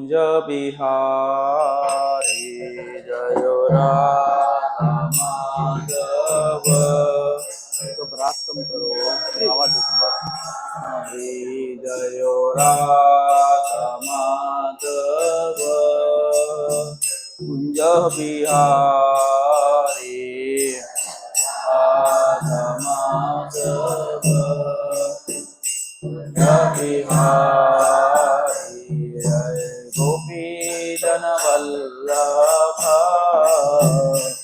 कुंज बिहारी जय राधा माधव। तो ब्रास कम करो, आवाज हरे जय राधा माधव कुंज बिहारी राधा माधव बिहारी जय गोपी जन वल्लभ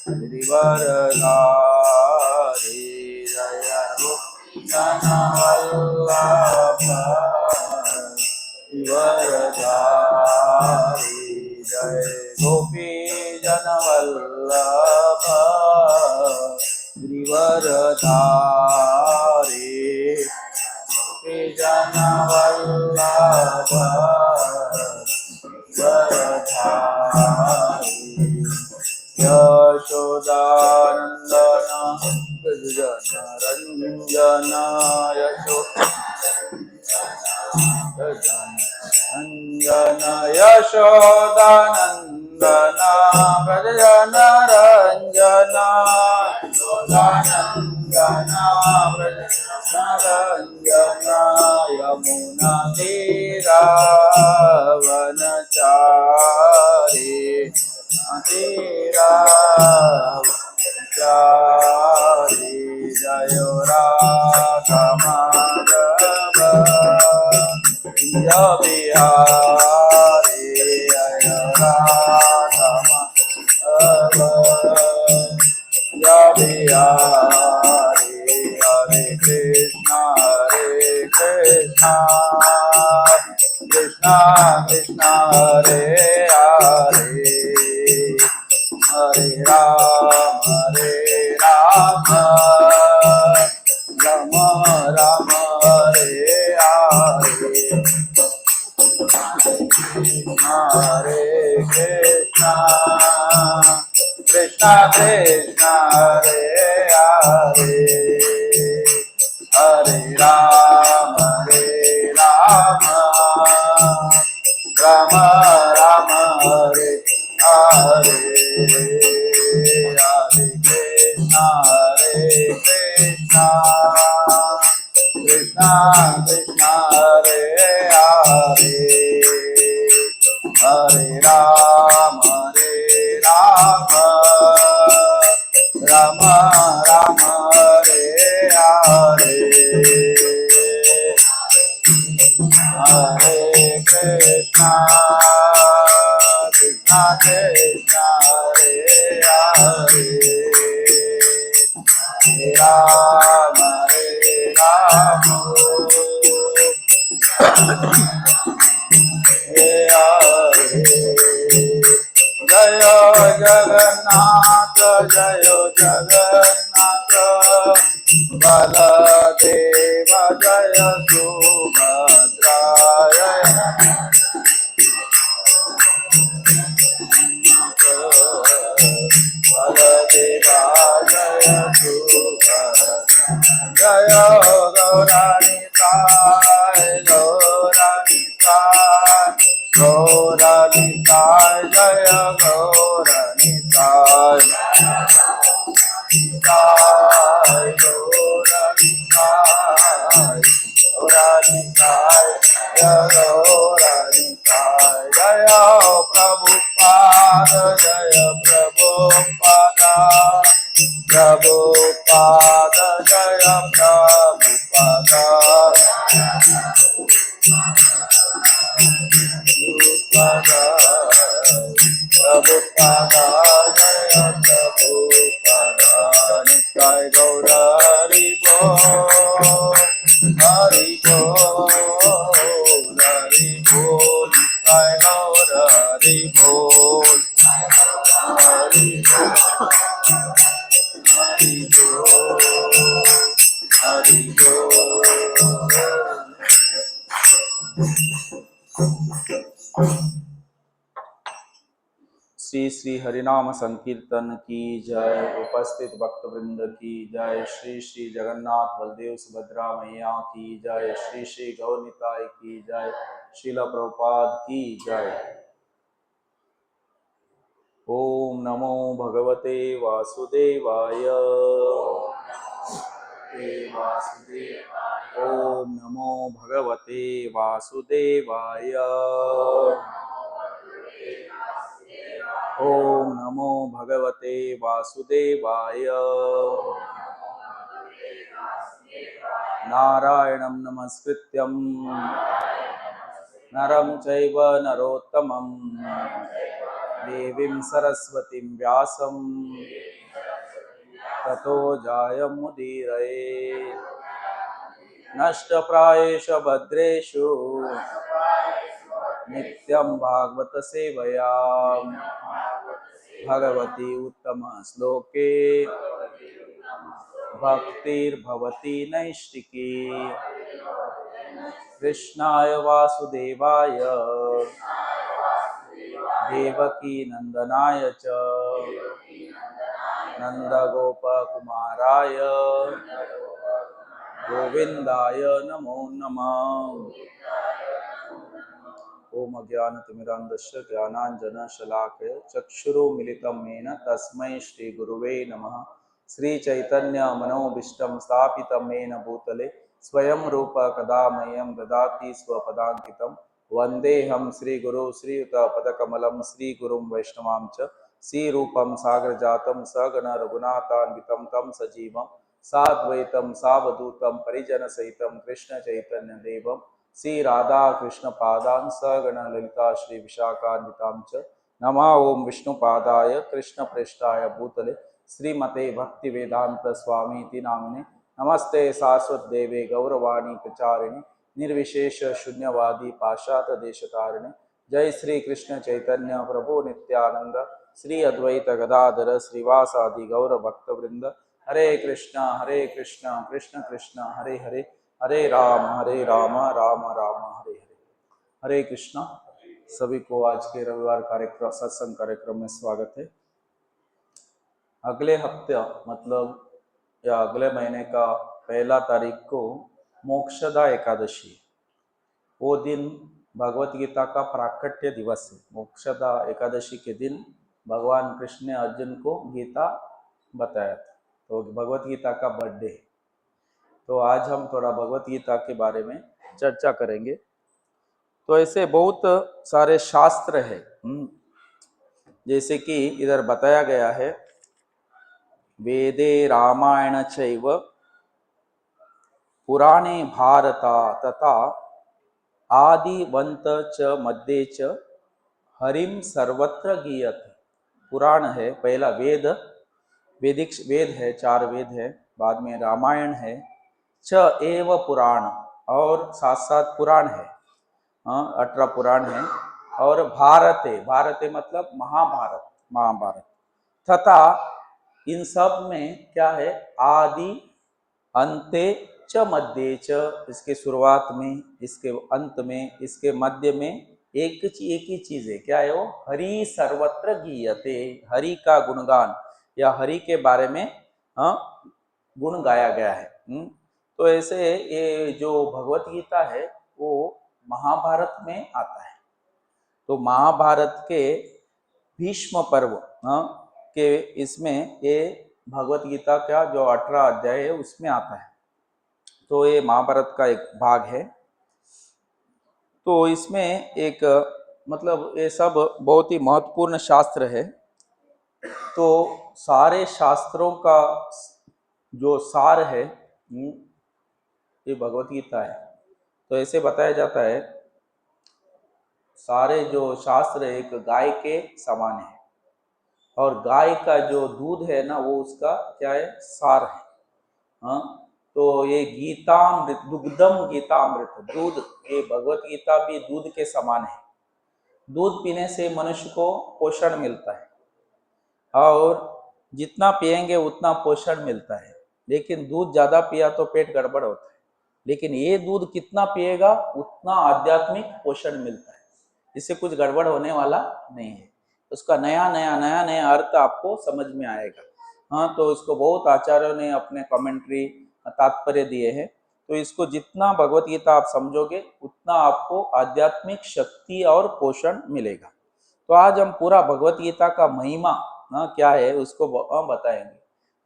गिरिवरधारी जय जन वल्लभ गिरिवरधारी जय गोपी जन वल्लभ गिरिवरधारी जन वल्लभ वरधारी यशोदानंदन जन रंजन रंजन यशोदानंदन व्रजन रंजन यशोदानंदन व्रजन रंजन यमुना तीरावनचारी तीरावनचारी जय राधा माधव कुंज बिहारी जय राधा माधव कुंज बिहारी हरे कृष्णा कृष्णा कृष्णा हरे हरे हरे राम राम राम हरे हरे हरे कृष्णा कृष्णा कृष्णा हरे हरे हरे राम राम राम हरे हरे हरे कृष्णा कृष्णा कृष्णा हरे हरे हरे राम राम राम हरे हरे हरे कृष्णा कृष्णा कृष्णा हरे हरे राम जय जगन्नाथ बलदेव जय सुभद्रा बलदेवा जय सुभद्रा जय गौरानिताय गौरानिताय जय गौरानिताय गौरानिताय जय प्रभुपाद जय प्रभुपाद प्रभुपाद जय प्रभुपाद प्रभुपाद जय प्रभुपाद निताय गौर हरि बोल हरि बोल निताय गौर हरि बोल हरि बोल श्री श्री हरिनाम संकीर्तन की जय। उपस्थित भक्त वृंद की जय। श्री श्री जगन्नाथ बलदेव सुभद्रा मैया की जय। श्री श्री गौर निताय की जय। श्रील प्रभुपाद की जय। ओम नमो भगवते वासुदेवाय। ओम नमो भगवते वासुदेवाय। ओम नमो भगवते वासुदेवाय। नारायणं नमस्कृत्यं नरं चैव नरोत्तमं देवीं सरस्वतीं व्यासं ततो जायमुदीरये। नष्टप्रायेषु भद्रेषु नित्यं भागवत सेवया भगवती उत्तम श्लोके भक्तिर्भवती नैष्टिकी। कृष्णाय वासुदेवाय देवकी नंदनाय च नंदगोपकुमाराय गोविंदाय नमो नमः। ओम अज्ञानतिमिरान्धस्य ज्ञानाञ्जनशलाकया चक्षुरुन्मिलितं येन तस्मै श्रीगुरुवे नमः। श्रीचैतन्यमनोभीष्टं स्थापितं येन भूतले स्वयं रूप कदा मह्यं ददाति स्वपदान्तिकं। वन्देऽहं श्रीगुरु श्रीयुतपदकमलं श्रीगुरुं वैष्णवां च श्रीरूपं साग्रजातं सगण रघुनाथान्वितं तं सजीवं साद्वैतं सावधूतं परिजनसहितं कृष्णचैतन्यदेवं श्री राधा कृष्ण पादान सगण ललिता श्री विशाखान्वितां च नमः। ओम विष्णुपादाय कृष्ण प्रेष्ठाय भूतले श्रीमते भक्ति वेदांत स्वामी नामिने नमस्ते सारस्वत देवे गौरवाणी प्रचारिणे निर्विशेष शून्यवादी पाशात देशतारिणे। जय श्री कृष्ण चैतन्य प्रभु नित्यानंद श्री अद्वैत गदाधर श्रीवासादि गौर भक्त वृंद। हरे कृष्ण कृष्ण कृष्ण हरे हरे हरे राम राम राम हरे हरे। हरे कृष्णा। सभी को आज के रविवार कार्यक्रम सत्संग कार्यक्रम में स्वागत है। अगले हफ्ते मतलब या अगले महीने का 1 तारीख को मोक्षदा एकादशी, वो दिन भगवत गीता का प्राकट्य दिवस है। मोक्षदा एकादशी के दिन भगवान कृष्ण ने अर्जुन को गीता बताया था, तो भगवत गीता का बर्थडे है। तो आज हम थोड़ा भगवत गीता के बारे में चर्चा करेंगे। तो ऐसे बहुत सारे शास्त्र है, जैसे कि इधर बताया गया है, वेदे रामायण चैव पुराणे भारता तथा आदिवंत च मध्ये च हरिम सर्वत्र गीयते। पुराण है पहला, वैदिक वेद है, 4 वेद है, बाद में रामायण है, च एव पुराण और साथ साथ पुराण है, 18 पुराण है, और भारते मतलब महाभारत तथा इन सब में क्या है, आदि अंते च मध्य च, इसके शुरुआत में, इसके अंत में, इसके मध्य में एक ही चीज है, क्या है वो, हरि सर्वत्र गीयते, हरि का गुणगान या हरि के बारे में गुण गाया गया है। तो ऐसे ये जो भगवत गीता है वो महाभारत में आता है। तो महाभारत के भीष्म पर्व के इसमें ये भगवत गीता का जो 18 अध्याय है उसमें आता है। तो ये महाभारत का एक भाग है। तो इसमें एक मतलब ये सब बहुत ही महत्वपूर्ण शास्त्र है। तो सारे शास्त्रों का जो सार है ये भगवत गीता है। तो ऐसे बताया जाता है, सारे जो शास्त्र एक गाय के समान है, और गाय का जो दूध है ना वो उसका क्या है, सार है। तो ये गीतामृत, दुग्धम गीतामृत, दूध, ये भगवत गीता भी दूध के समान है। दूध पीने से मनुष्य को पोषण मिलता है, और जितना पिएंगे उतना पोषण मिलता है। लेकिन दूध ज्यादा पिया तो पेट गड़बड़ होता है, लेकिन ये दूध कितना पिएगा उतना आध्यात्मिक पोषण मिलता है, इससे कुछ गड़बड़ होने वाला नहीं है। उसका नया नया अर्थ आपको समझ में आएगा। तो इसको बहुत आचार्यों ने अपने कमेंट्री तात्पर्य दिए हैं। तो इसको जितना भगवत गीता आप समझोगे उतना आपको आध्यात्मिक शक्ति और पोषण मिलेगा। तो तो आज हम पूरा भगवत गीता का महिमा क्या है उसको बताएंगे।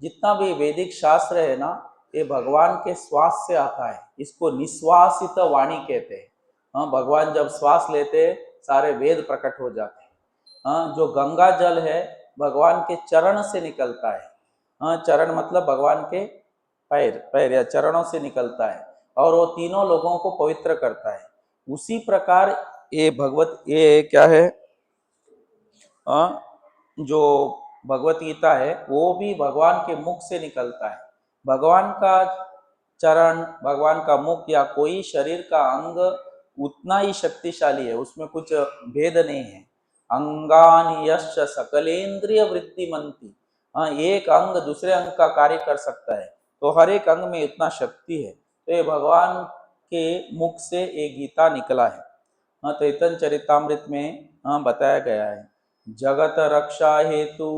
जितना भी वैदिक शास्त्र है ना, ये भगवान के श्वास से आता है। इसको निश्वासित वाणी कहते हैं। हाँ, भगवान जब श्वास लेते हैं सारे वेद प्रकट हो जाते हैं। हाँ, जो गंगा जल है भगवान के चरण से निकलता है। हाँ, चरण मतलब भगवान के पैर पैर या चरणों से निकलता है और वो तीनों लोगों को पवित्र करता है। उसी प्रकार ये क्या है, जो भगवत गीता है वो भी भगवान के मुख से निकलता है। भगवान का चरण, भगवान का मुख या कोई शरीर का अंग उतना ही शक्तिशाली है, उसमें कुछ भेद नहीं है। अंगानि यश्च सकलेन्द्रिय वृत्ति मंती। हाँ, एक अंग दूसरे अंग का कार्य कर सकता है, तो हर एक अंग में इतना शक्ति है। तो ये भगवान के मुख से एक गीता निकला है। हाँ, चैतन्य चरितामृत में बताया गया है, जगत रक्षा हेतु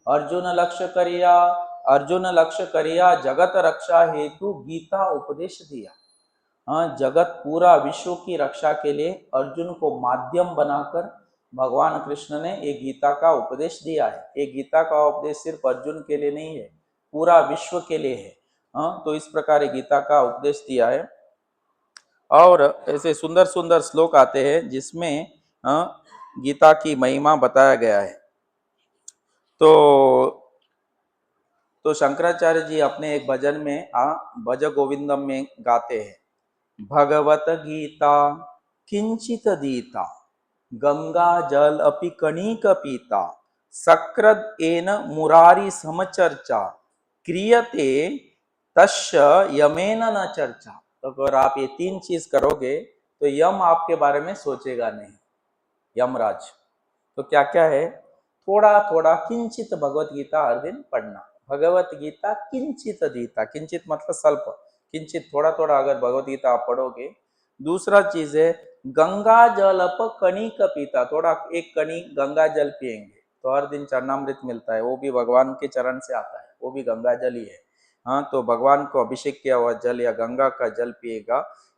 अर्जुन लक्ष्य करिया, अर्जुन लक्ष्य करिया जगत रक्षा हेतु गीता उपदेश दिया। हाँ, जगत पूरा विश्व की रक्षा के लिए अर्जुन को माध्यम बनाकर भगवान कृष्ण ने एक गीता का उपदेश दिया है। एक गीता का उपदेश सिर्फ अर्जुन के लिए नहीं है, पूरा विश्व के लिए है। हाँ, तो इस प्रकार गीता का उपदेश दिया है। और ऐसे सुंदर सुंदर श्लोक आते हैं जिसमें गीता की महिमा बताया गया है। तो शंकराचार्य जी अपने एक भजन में भज गोविंदम में गाते हैं, भगवत गीता किंचित दीता गंगा जल अपि कणिक पीता सक्रद एन मुरारी समचर्चा क्रियते तस्य यमेन न चर्चा। तो अगर आप ये तीन चीज करोगे तो यम आपके बारे में सोचेगा नहीं, यमराज। तो क्या क्या है, थोड़ा थोड़ा किंचित भगवत गीता हर दिन पढ़ना। भगवत गीता किंचित दीता, किंचित मतलब स्वल्प, किंचित थोड़ा थोड़ा अगर भगवत गीता आप पढ़ोगे। दूसरा चीज है गंगा जल अप कणिक पीता, थोड़ा एक कणी गंगा जल पिएंगे तो हर दिन चरणामृत मिलता है, वो भी भगवान के चरण से आता है, वो भी गंगा जल ही है। हाँ, तो भगवान को अभिषेक किया हुआ जल या गंगा का जल पिएगा।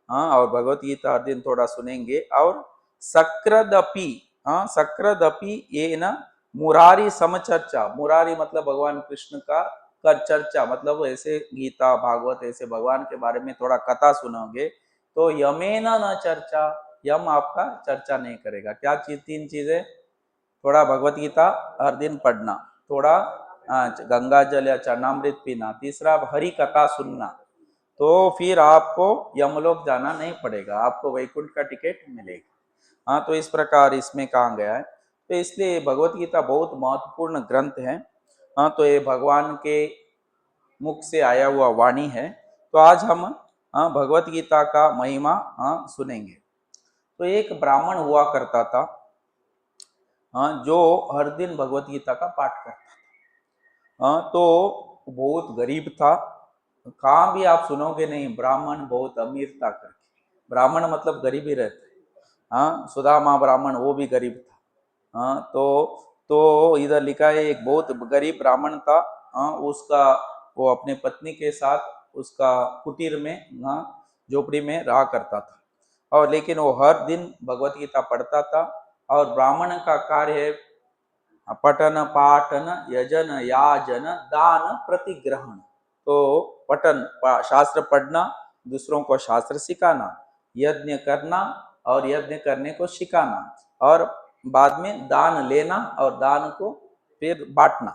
हाँ, और भगवत गीता हर दिन थोड़ा सुनेंगे। और सक्रदपि, हाँ सक्रदपि ये ना मुरारी समचर्चा, मुरारी मतलब भगवान कृष्ण का कर चर्चा, मतलब ऐसे गीता भागवत ऐसे भगवान के बारे में थोड़ा कथा सुनोगे तो यमेना न चर्चा, यम आपका चर्चा नहीं करेगा। क्या चीज, तीन चीजें, थोड़ा भगवत गीता हर दिन पढ़ना, थोड़ा गंगा जल या चरणामृत पीना, तीसरा हरि कथा सुनना, तो फिर आपको यमलोक जाना नहीं पड़ेगा, आपको वैकुंठ का टिकट मिलेगा। हाँ, तो इस प्रकार इसमें कहा गया है। तो इसलिए भगवत गीता बहुत महत्वपूर्ण ग्रंथ है। हाँ, तो ये भगवान के मुख से आया हुआ वाणी है। तो आज हम भगवत गीता का महिमा सुनेंगे। तो एक ब्राह्मण हुआ करता था, जो हर दिन भगवत गीता का पाठ करता था। तो बहुत गरीब था, कहाँ भी आप सुनोगे नहीं ब्राह्मण बहुत अमीर था करके, ब्राह्मण मतलब गरीब ही रहते। हाँ, सुदामा ब्राह्मण वो भी गरीब था। हाँ, तो इधर लिखा है एक बहुत गरीब ब्राह्मण था। हाँ, उसका वो अपने पत्नी के साथ उसका कुटीर में झोपड़ी में रहा करता था, और लेकिन वो हर दिन भगवत गीता पढ़ता था। और ब्राह्मण का कार्य है पठन पाठन यजन याजन दान प्रतिग्रहण। तो शास्त्र पढ़ना, दूसरों को शास्त्र सिखाना, यज्ञ करना और यज्ञ करने को सिखाना, और बाद में दान लेना और दान को फिर बांटना।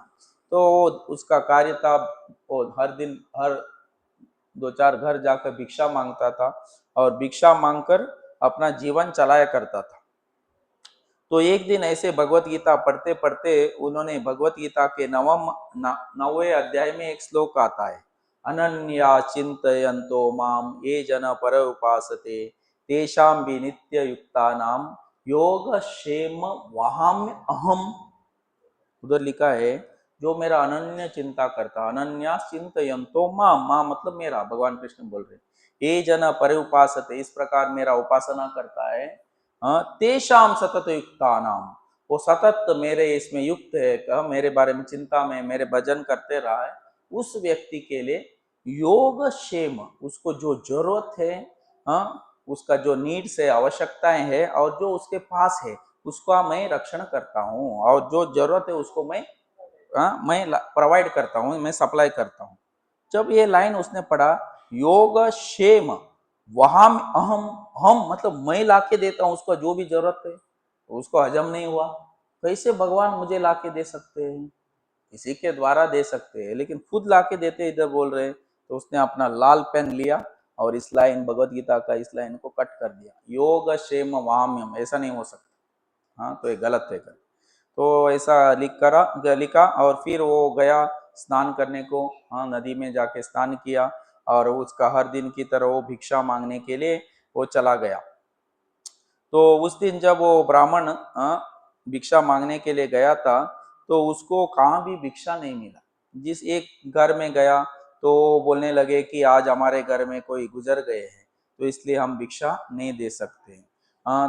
तो उसका कार्य था, वो हर दिन हर दो चार घर जाकर भिक्षा मांगता था और भिक्षा मांगकर अपना जीवन चलाया करता था। तो एक दिन ऐसे भगवत गीता पढ़ते पढ़ते उन्होंने भगवत गीता के 9वें अध्याय में एक श्लोक आता है, अनन्या चिंतयन्तो माम ये जन पर उपासते तेषां भी नित्य युक्ता नाम योग क्षेम वहाम्य अहम। उधर लिखा है जो मेरा अनन्य चिंता करता, अनन्या चिंतयन्तो माम, माम मतलब मेरा, भगवान कृष्ण बोल रहे, ये जन पर उपासते, इस प्रकार मेरा उपासना करता है, तेषाम सतत युक्ता नाम, वो सतत मेरे इसमें युक्त है, मेरे बारे में चिंता में मेरे भजन करते रहा है, उस व्यक्ति के लिए योग क्षेम, उसको जो जरूरत है, उसका जो नीड्स है आवश्यकताएं है और जो उसके पास है उसका मैं रक्षण करता हूँ और जो जरूरत है उसको मैं प्रोवाइड करता हूँ, मैं सप्लाई करता हूँ। जब ये लाइन उसने पढ़ा, योग क्षेम वहां अहम, हम मतलब मैं लाके देता हूँ उसको जो भी जरूरत है, तो उसको हजम नहीं हुआ। कैसे भगवान मुझे लाके दे सकते हैं? किसी के द्वारा दे सकते हैं लेकिन खुद लाके देते इधर बोल रहे हैं। तो उसने अपना लाल पेन लिया और इस लाइन भगवत गीता का इस लाइन को कट कर दिया, योग क्षेम वाम्यम, ऐसा नहीं हो सकता। हाँ, तो ये गलत है। तो ऐसा लिखा और फिर वो गया स्नान करने को। हाँ, नदी में जाके स्नान किया और उसका हर दिन की तरह वो भिक्षा मांगने के लिए वो चला गया। तो उस दिन जब वो ब्राह्मण भिक्षा मांगने के लिए गया था, तो उसको कहाँ भी भिक्षा नहीं मिला। जिस एक घर में गया तो बोलने लगे कि आज हमारे घर में कोई गुजर गए हैं, तो इसलिए हम भिक्षा नहीं दे सकते।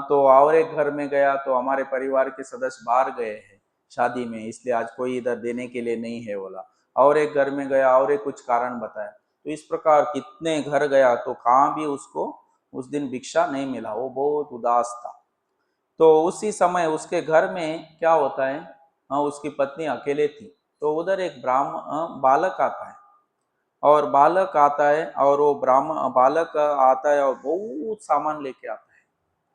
तो और एक घर में गया तो हमारे परिवार के सदस्य बाहर गए हैं शादी में, इसलिए आज कोई इधर देने के लिए नहीं है बोला। और एक घर में गया और एक कुछ कारण बताया। तो इस प्रकार कितने घर गया तो कहाँ भी उसको उस दिन भिक्षा नहीं मिला, वो बहुत उदास था। तो उसी समय उसके घर में क्या होता है, उसकी पत्नी अकेले थी। तो उधर एक बालक आता है, और बालक आता है और वो ब्राह्मण बालक आता है और बहुत सामान लेके आता है,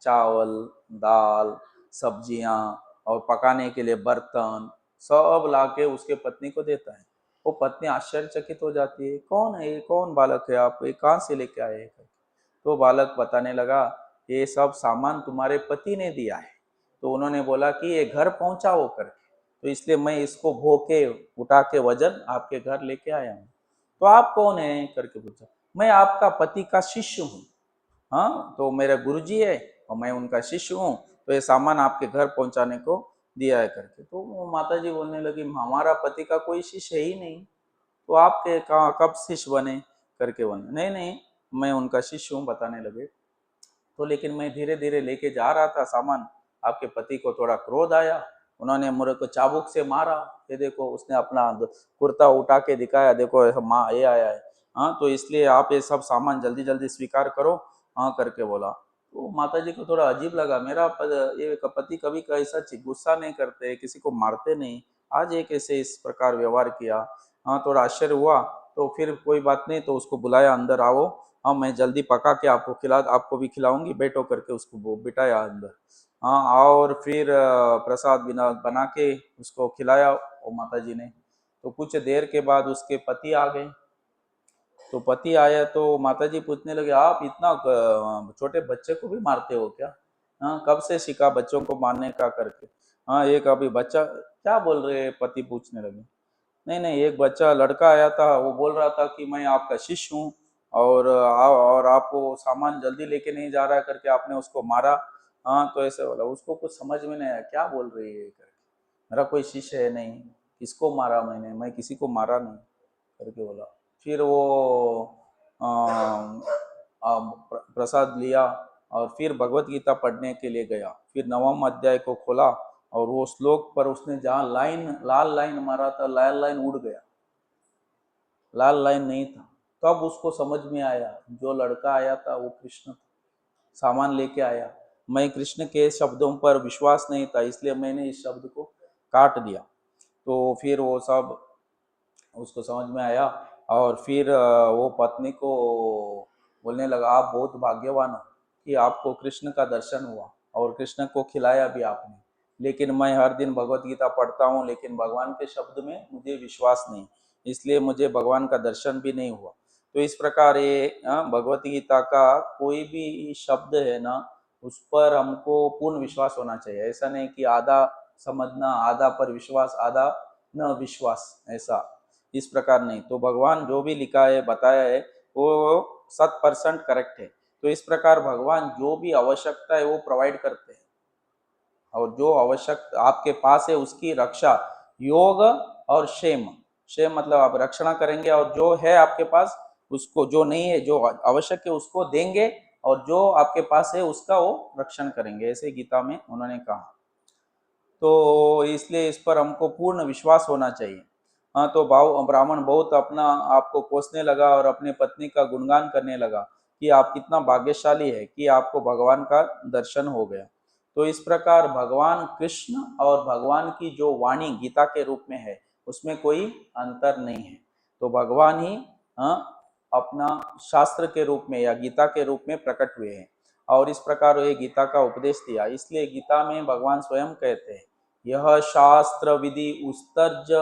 चावल, दाल, सब्जियां और पकाने के लिए बर्तन, सब लाके उसके पत्नी को देता है। वो पत्नी आश्चर्यचकित हो जाती है, कौन है ये, कौन बालक है, आप ये कहाँ से लेके आए हैं? तो बालक बताने लगा, ये सब सामान तुम्हारे पति ने दिया है। तो उन्होंने बोला कि ये घर पहुंचाओ करके, तो इसलिए मैं इसको भो के उठा के वजन आपके घर लेके आया हूँ। तो आप कौन है करके पूछा। मैं आपका पति का शिष्य हूँ। हाँ, तो मेरे गुरुजी है और मैं उनका शिष्य हूँ, तो ये सामान आपके घर पहुंचाने को दिया है करके। तो वो माता जी बोलने लगी, हमारा पति का कोई शिष्य है ही नहीं, तो आपके कहाँ कब शिष्य बने करके बोले, नहीं नहीं मैं उनका शिष्य हूँ बताने लगे। तो लेकिन मैं धीरे धीरे लेके जा रहा था सामान, आपके पति को थोड़ा क्रोध आया, उन्होंने मेरे को चाबुक से मारा। ये देखो, उसने अपना कुर्ता उठा के दिखाया, देखो ऐसा माँ ये आया है। हाँ, तो इसलिए आप ये सब सामान जल्दी जल्दी स्वीकार करो, हाँ करके बोला। तो माता जी को थोड़ा अजीब लगा, ये पति कभी का ऐसा गुस्सा नहीं करते, किसी को मारते नहीं, आज एक ऐसे इस प्रकार व्यवहार किया। हाँ, थोड़ा आश्चर्य हुआ। तो फिर कोई बात नहीं, तो उसको बुलाया, अंदर आओ, हाँ मैं जल्दी पका के आपको भी खिलाऊंगी, बैठो करके उसको बिठाया अंदर। हाँ, और फिर प्रसाद बिना बना के उसको खिलाया वो माता जी ने। तो कुछ देर के बाद उसके पति आ गए। तो पति आया तो माता जी पूछने लगे, आप इतना छोटे बच्चे को भी मारते हो क्या? हाँ, कब से सीखा बच्चों को मारने का करके? हाँ, एक अभी बच्चा, क्या बोल रहे हैं? पति पूछने लगे। नहीं नहीं, एक बच्चा लड़का आया था, वो बोल रहा था कि मैं आपका शिष्य हूँ और आपको सामान जल्दी लेके नहीं जा रहा है करके आपने उसको मारा। हाँ, तो ऐसे बोला। उसको कुछ समझ में नहीं आया, क्या बोल रही है करके, मेरा कोई शिष्य है नहीं, किसको मारा मैंने, मैं किसी को मारा नहीं करके बोला। फिर वो प्रसाद लिया और फिर भगवत गीता पढ़ने के लिए गया। फिर नवम अध्याय को खोला और वो श्लोक पर उसने जहाँ लाल लाइन मारा था, लाल लाइन उड़ गया, लाल लाइन नहीं था। तब उसको समझ में आया, जो लड़का आया था वो कृष्ण था, सामान लेके आया। मैं कृष्ण के शब्दों पर विश्वास नहीं था, इसलिए मैंने इस शब्द को काट दिया। तो फिर वो सब उसको समझ में आया और फिर वो पत्नी को बोलने लगा, आप बहुत भाग्यवान हो कि आपको कृष्ण का दर्शन हुआ और कृष्ण को खिलाया भी आपने। लेकिन मैं हर दिन भगवत गीता पढ़ता हूँ, लेकिन भगवान के शब्द में मुझे विश्वास नहीं, इसलिए मुझे भगवान का दर्शन भी नहीं हुआ। तो इस प्रकार ये भगवत गीता का कोई भी शब्द है ना, उस पर हमको पूर्ण विश्वास होना चाहिए। ऐसा नहीं कि आधा समझना, आधा पर विश्वास, आधा न विश्वास, ऐसा इस प्रकार नहीं। तो भगवान जो भी लिखा है, बताया है, वो 100% करेक्ट है। तो इस प्रकार भगवान जो भी आवश्यकता है वो प्रोवाइड करते हैं, और जो आवश्यक आपके पास है उसकी रक्षा, योग और क्षेम, क्षेम मतलब आप रक्षणा करेंगे, और जो है आपके पास उसको, जो नहीं है, जो आवश्यक है उसको देंगे, और जो आपके पास है उसका वो रक्षण करेंगे, ऐसे गीता में उन्होंने कहा। तो इसलिए इस पर हमको पूर्ण विश्वास होना चाहिए। हाँ, तो ब्राह्मण बहुत अपना आपको कोसने लगा और अपने पत्नी का गुणगान करने लगा कि आप कितना भाग्यशाली है कि आपको भगवान का दर्शन हो गया। तो इस प्रकार भगवान कृष्ण और भगवान की जो वाणी गीता के रूप में है उसमें कोई अंतर नहीं है। तो भगवान ही अपना शास्त्र के रूप में या गीता के रूप में प्रकट हुए हैं और इस प्रकार ये गीता का उपदेश दिया। इसलिए गीता में भगवान स्वयं कहते हैं, यह शास्त्र विधि उत्सर्ज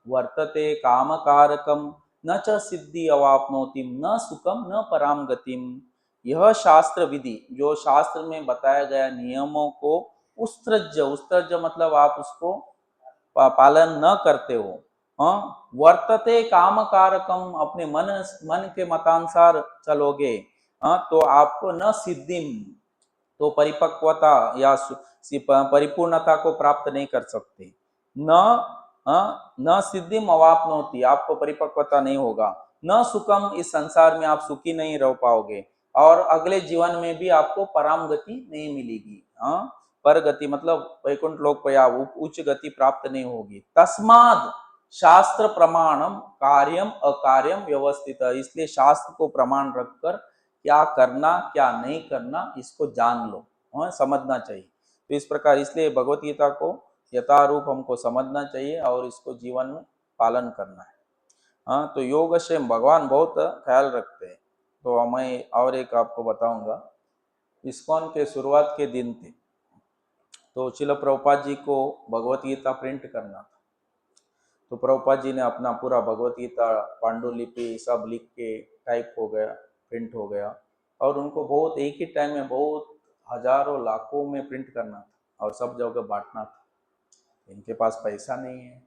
वर्तते काम कारकम न च सिद्धि अवाप्नोति न सुखम न पराम गतिम। यह शास्त्र विधि, जो शास्त्र में बताया गया नियमों को उत्सृज, उत्सृज मतलब आप उसको पालन न करते हो, वर्तते काम कारकम, अपने मन के मतानुसार चलोगे, तो आपको न सिद्धिम, तो परिपक्वता या परिपूर्णता को प्राप्त नहीं कर सकते, न सिद्धिम अवाप्नोति, आपको परिपक्वता नहीं होगा, न सुखम, इस संसार में आप सुखी नहीं रह पाओगे और अगले जीवन में भी आपको पराम गति नहीं मिलेगी। पर गति मतलब वैकुंठ लोक या उच्च गति प्राप्त नहीं होगी। तस्माद शास्त्र प्रमाणम कार्यम अकार्यम व्यवस्थित, इसलिए शास्त्र को प्रमाण रखकर क्या करना क्या नहीं करना इसको जान लो, समझना चाहिए। तो इस प्रकार इसलिए भगवत गीता को यथारूप हमको समझना चाहिए और इसको जीवन में पालन करना है। तो योग क्षेम भगवान बहुत ख्याल रखते हैं। तो मैं और एक आपको बताऊंगा, इस्कॉन के शुरुआत के दिन थे, तो शिल प्रभुपाद जी को भगवत गीता प्रिंट करना था। तो प्रभुपाद जी ने अपना पूरा भगवत गीता पांडुलिपि सब लिख के टाइप हो गया, प्रिंट हो गया और उनको बहुत एक ही टाइम में बहुत हजारों लाखों में प्रिंट करना था और सब जगह बांटना था। इनके पास पैसा नहीं है,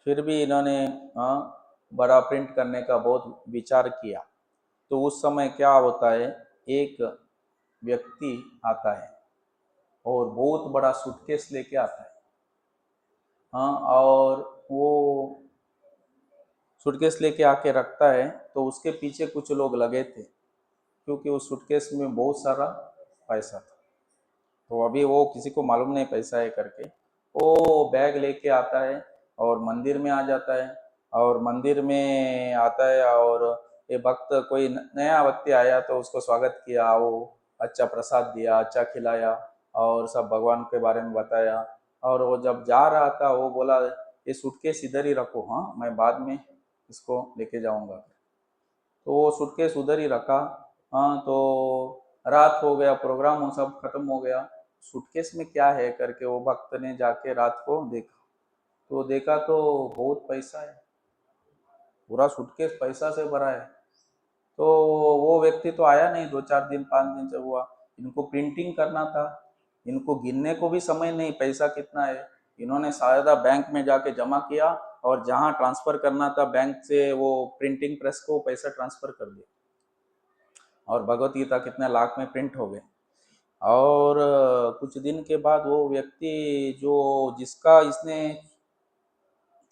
फिर भी इन्होंने बड़ा प्रिंट करने का बहुत विचार किया। तो उस समय क्या होता है, एक व्यक्ति आता है और बहुत बड़ा सूटकेस लेके आता है, और वो सूटकेस लेके आके रखता है। तो उसके पीछे कुछ लोग लगे थे क्योंकि उस सूटकेस में बहुत सारा पैसा था। तो अभी वो किसी को मालूम नहीं पैसा है करके, वो बैग लेके आता है और मंदिर में आ जाता है। और मंदिर में आता है और ये भक्त कोई नया व्यक्ति आया तो उसको स्वागत किया, वो अच्छा प्रसाद दिया, अच्छा खिलाया और सब भगवान के बारे में बताया। और वो जब जा रहा था वो बोला, ये सूटकेस इधर ही रखो, हाँ मैं बाद में इसको लेके जाऊंगा। तो वो सूटकेस उधर ही रखा। तो रात हो गया, प्रोग्राम वो सब खत्म हो गया, सूटकेस में क्या है करके वो भक्त ने जाके रात को देखा। तो देखा तो बहुत पैसा है, पूरा सूटकेस पैसा से भरा है। तो वो व्यक्ति तो आया नहीं, 2-4 दिन 5 दिन से हुआ, इनको प्रिंटिंग करना था, इनको गिनने को भी समय नहीं पैसा कितना है। इन्होंने सारा बैंक में जाके जमा किया और जहां ट्रांसफर करना था बैंक से वो प्रिंटिंग प्रेस को पैसा ट्रांसफर कर दिया और भगवत गीता कितने लाख में प्रिंट हो गए। और कुछ दिन के बाद वो व्यक्ति जो जिसका इसने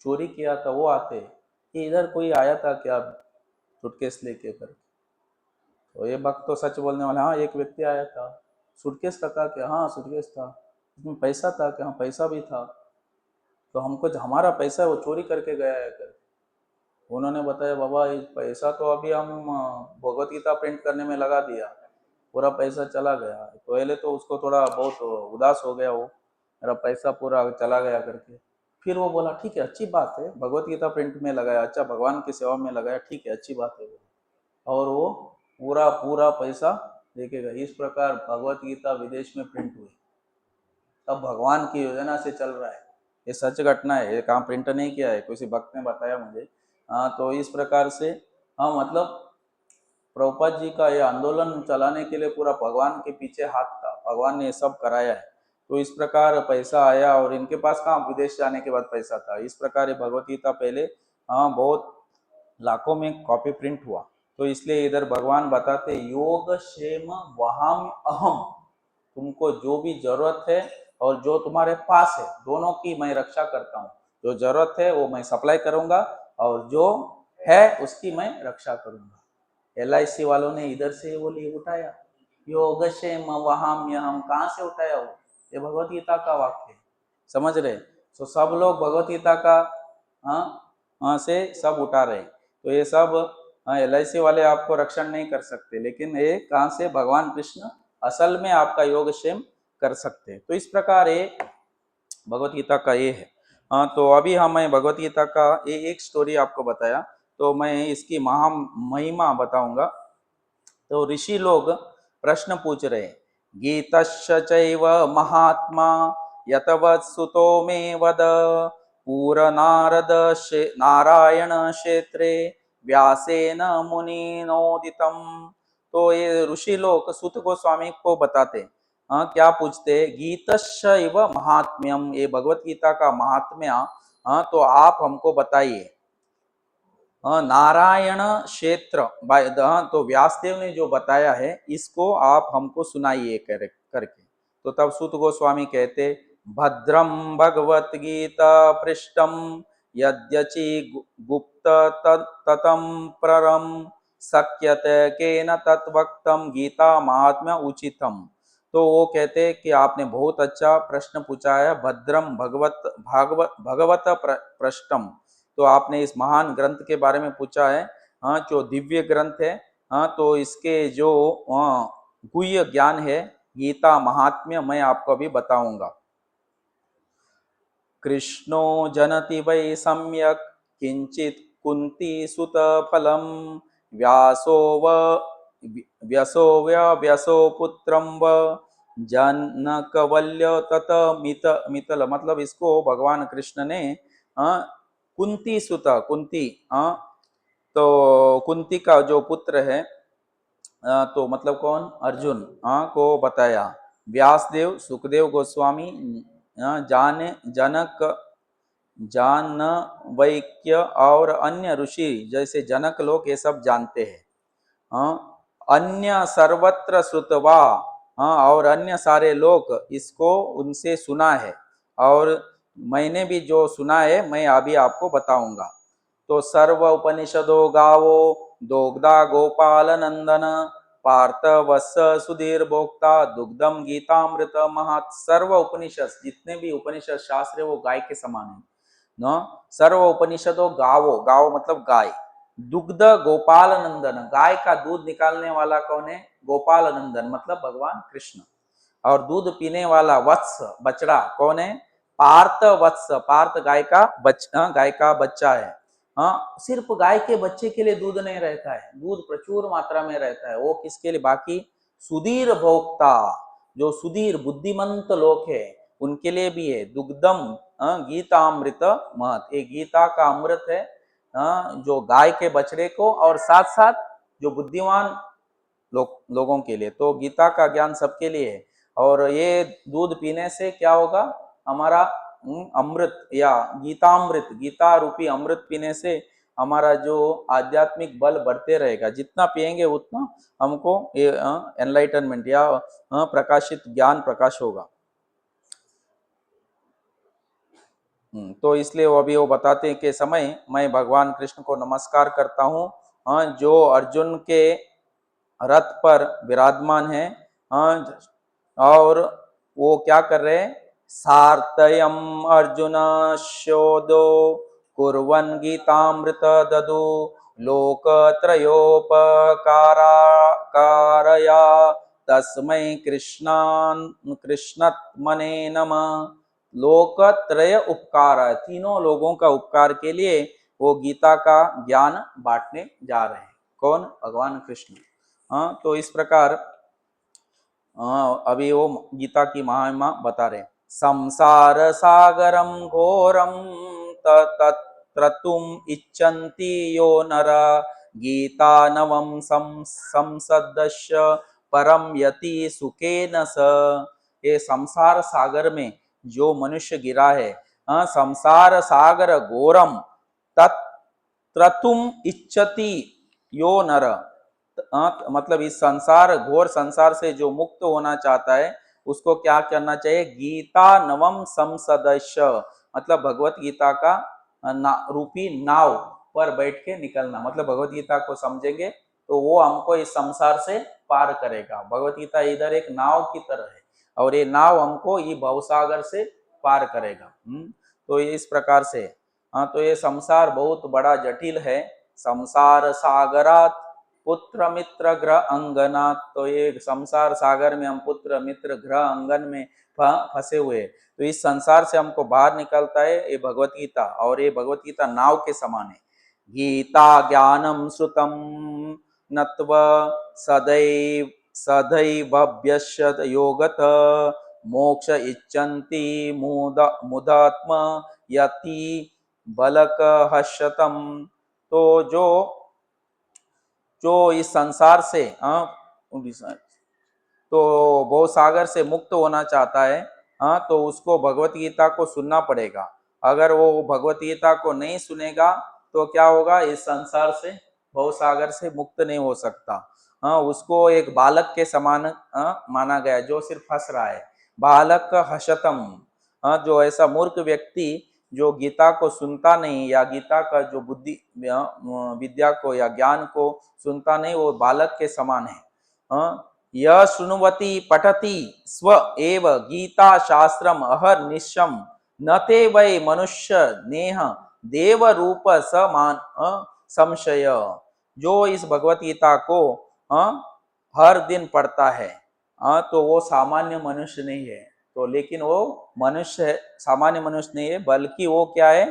चोरी किया था वो आते कि इधर कोई आया था क्या सूटकेस लेके कर। तो ये भक्त तो सच बोलने वाला, हाँ एक व्यक्ति आया था, सूटकेस रखा क्या, हाँ सूटकेस था, इसमें पैसा था क्या, हाँ पैसा भी था। तो हमको हमारा पैसा है वो चोरी करके गया है कर। उन्होंने बताया, बाबा ये पैसा तो अभी हम भगवत गीता प्रिंट करने में लगा दिया, पूरा पैसा चला गया। तो पहले तो उसको थोड़ा बहुत उदास हो गया, वो मेरा पैसा पूरा चला गया करके। फिर वो बोला ठीक है अच्छी बात है, भगवत गीता प्रिंट में लगाया, अच्छा भगवान की सेवा में लगाया, ठीक है अच्छी बात है। और वो पूरा पूरा पैसा लेके गए। इस प्रकार भगवत गीता विदेश में प्रिंट हुई। तब भगवान की योजना से चल रहा है, ये सच घटना है, ये काम प्रिंट नहीं किया है, किसी भक्त ने बताया मुझे। तो इस प्रकार से मतलब प्रभुपाद जी का ये आंदोलन चलाने के लिए पूरा भगवान के पीछे हाथ था, भगवान ने ये सब कराया है। तो इस प्रकार पैसा आया और इनके पास कहाँ विदेश जाने के बाद पैसा था। इस प्रकार ये भगवत गीता पहले बहुत लाखों में कॉपी प्रिंट हुआ। तो इसलिए इधर भगवान बताते, योग क्षेम वहाम अहम, तुमको जो भी जरूरत है और जो तुम्हारे पास है दोनों की मैं रक्षा करता हूँ। जो जरूरत है वो मैं सप्लाई करूंगा और जो है उसकी मैं रक्षा करूंगा। LIC वालों ने इधर से वो लिए उठाया, योग क्षेम वहाम यहम, कहाँ से उठाया वो, ये भगवत गीता का वाक्य है, समझ रहे। तो सब लोग भगवत गीता का से सब उठा रहे। तो ये सब LIC वाले आपको रक्षण नहीं कर सकते, लेकिन ये कहाँ से, भगवान कृष्ण असल में आपका योगक्षेम कर सकते हैं। तो इस प्रकार ये भगवत गीता का ये है। तो अभी मैं भगवत गीता का ये एक स्टोरी आपको बताया, तो मैं इसकी महा महिमा बताऊंगा। तो ऋषि लोग प्रश्न पूछ रहे हैं, गीतश्च चैव महात्मा यतवत् सुतो मे वद पूर नारद नारायण क्षेत्रे व्यासेन मुनिनोदितम। तो ये ऋषि लोग सुत गोस्वामी को बताते, क्या पूछते, गीतश्चैव महात्म्यम, ये भगवत गीता का महात्म्य तो आप हमको बताइए। नारायण क्षेत्र तो व्यासदेव ने जो बताया है इसको आप हमको सुनाइए करके। तो तब सुत गोस्वामी कहते, भद्रम भगवत गीता पृष्ठम यद्यचि गुप्त ततम परम शक्यते केन तत्वक्तम गीता महात्म्य उचितम। तो वो कहते कि आपने बहुत अच्छा प्रश्न पूछा है, भद्रम भगवत भागवत भगवत पृष्ठम, तो आपने इस महान ग्रंथ के बारे में पूछा है, जो दिव्य ग्रंथ है, तो इसके जो गुह्य ज्ञान है, गीता महात्म्य मैं आपको अभी बताऊंगा। कृष्णो जनति वै सम्यक किंचित कुंती सुत फलम व्यासो पुत्रम व जनकवल्य तत मितल। मतलब इसको भगवान कृष्ण ने कुंती सुत, कुंती तो कुंती का जो पुत्र है, तो मतलब कौन, अर्जुन को बताया। व्यासदेव, सुखदेव गोस्वामी, जनक जानवैक्य और अन्य ऋषि जैसे जनक लोग ये सब जानते हैं। अन्य सर्वत्र श्रुतवा, और अन्य सारे लोग इसको उनसे सुना है, और मैंने भी जो सुना है मैं अभी आपको बताऊंगा। तो सर्व उपनिषदो गावो दोग्धा गोपाल नंदन पार्थ वत्स सुधीर भोक्ता दुग्धम गीतामृत महत्। सर्व उपनिषद, जितने भी उपनिषद शास्त्र है वो गाय के समान है न। सर्व उपनिषदों गावो, गावो मतलब गाय, दुग्ध गोपाल नंदन, गाय का दूध निकालने वाला कौन है, गोपाल नंदन मतलब भगवान कृष्ण। और दूध पीने वाला वत्स, बछड़ा कौन है, पार्थ वत्स, पार्थ गाय का बच्चा है। सिर्फ गाय के बच्चे के लिए दूध नहीं रहता है, दूध प्रचुर मात्रा में रहता है। वो किसके लिए, बाकी सुधीर भोक्ता, जो सुधीर बुद्धिमंत लोग है उनके लिए भी है। दुग्धम गीतामृत महत, ये गीता का अमृत है, जो गाय के बछड़े को और साथ साथ जो बुद्धिमान लोगों के लिए। तो गीता का ज्ञान सबके लिए है। और ये दूध पीने से क्या होगा, हमारा अमृत या गीतामृत, गीता रूपी अमृत पीने से हमारा जो आध्यात्मिक बल बढ़ते रहेगा। जितना पिएंगे उतना हमको ये एनलाइटनमेंट या प्रकाशित ज्ञान प्रकाश होगा। तो इसलिए वो अभी वो बताते हैं कि समय मैं भगवान कृष्ण को नमस्कार करता हूँ, जो अर्जुन के रथ पर विराजमान है, और वो क्या कर रहे हैं, सार्थयम अर्जुन शोदो कुर्वन् गीतामृत ददु लोकत्रयोपकारया तस्मै कृष्णत्मने नमः। लोकत्रय उपकार, तीनों लोगों का उपकार के लिए वो गीता का ज्ञान बांटने जा रहे हैं। कौन, भगवान कृष्ण। तो इस प्रकार अभी वो गीता की महिमा बता रहे। संसार सागरम घोरम तत्रतुम इच्छन्ति यो नरा गीता नवम संसदस्य परम यति सुखेन स। ये संसार सागर में जो मनुष्य गिरा है, संसार सागर घोरम तत्रतुम इच्छति यो नर, मतलब इस संसार, घोर संसार से जो मुक्त होना चाहता है उसको क्या करना चाहिए, गीता नवम संसदस्य, मतलब भगवत गीता का रूपी नाव पर बैठ के निकलना। मतलब भगवत गीता को समझेंगे तो वो हमको इस संसार से पार करेगा। भगवत गीता इधर एक नाव की तरह है और ये नाव हमको ये भवसागर से पार करेगा। तो इस प्रकार से तो ये संसार बहुत बड़ा जटिल है। संसार सागरात पुत्र मित्र ग्रह अंगना। तो ये संसार सागर में हम पुत्र मित्र ग्रह अंगन में फंसे हुए, तो इस संसार से हमको बाहर निकलता है ये भगवत गीता, और ये भगवत गीता नाव के समान है। गीता ज्ञानम श्रुतम नत्व सदैव सदैवभ्यस्य योगत मोक्ष इच्छन्ति मुदात्म यति बलक हर्षतम। तो जो जो इस संसार से तो भव सागर से मुक्त होना चाहता है, तो उसको भगवत गीता को सुनना पड़ेगा। अगर वो भगवत गीता को नहीं सुनेगा तो क्या होगा, इस संसार से भव सागर से मुक्त नहीं हो सकता। उसको एक बालक के समान माना गया जो सिर्फ हंस रहा है। बालक हशतम, जो ऐसा मूर्ख व्यक्ति जो गीता को सुनता नहीं या गीता का जो बुद्धि विद्या को या ज्ञान को सुनता नहीं, वो बालक के समान है। यह शृण्वति पठति स्व एव गीता शास्त्रम अहर्निशम न ते वै मनुष्य नेह देव रूप समान संशय। जो इस भगवत गीता को हर दिन पढ़ता है, तो वो सामान्य मनुष्य नहीं है। तो लेकिन वो मनुष्य है, सामान्य मनुष्य नहीं है, बल्कि वो क्या है,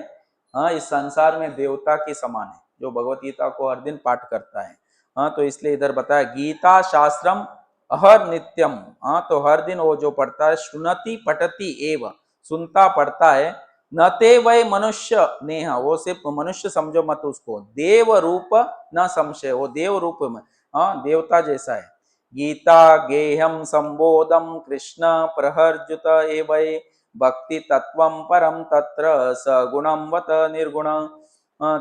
इस संसार में देवता के समान है जो भगवत गीता को हर दिन पाठ करता है। तो इसलिए इधर बताया गीता शास्त्रम अहर नित्यम। तो हर दिन वो जो पढ़ता है, सुनति पठति एव, सुनता पढ़ता है, न ते वै मनुष्य नेह, वो सिर्फ मनुष्य समझो मत उसको, देव रूप न संशय, वो देव रूप में देवता जैसा है। गीता गेहम संबोधम कृष्ण प्रहर्जुत एवै भक्ति तत्वम परम तत्र सगुणम वत निर्गुण।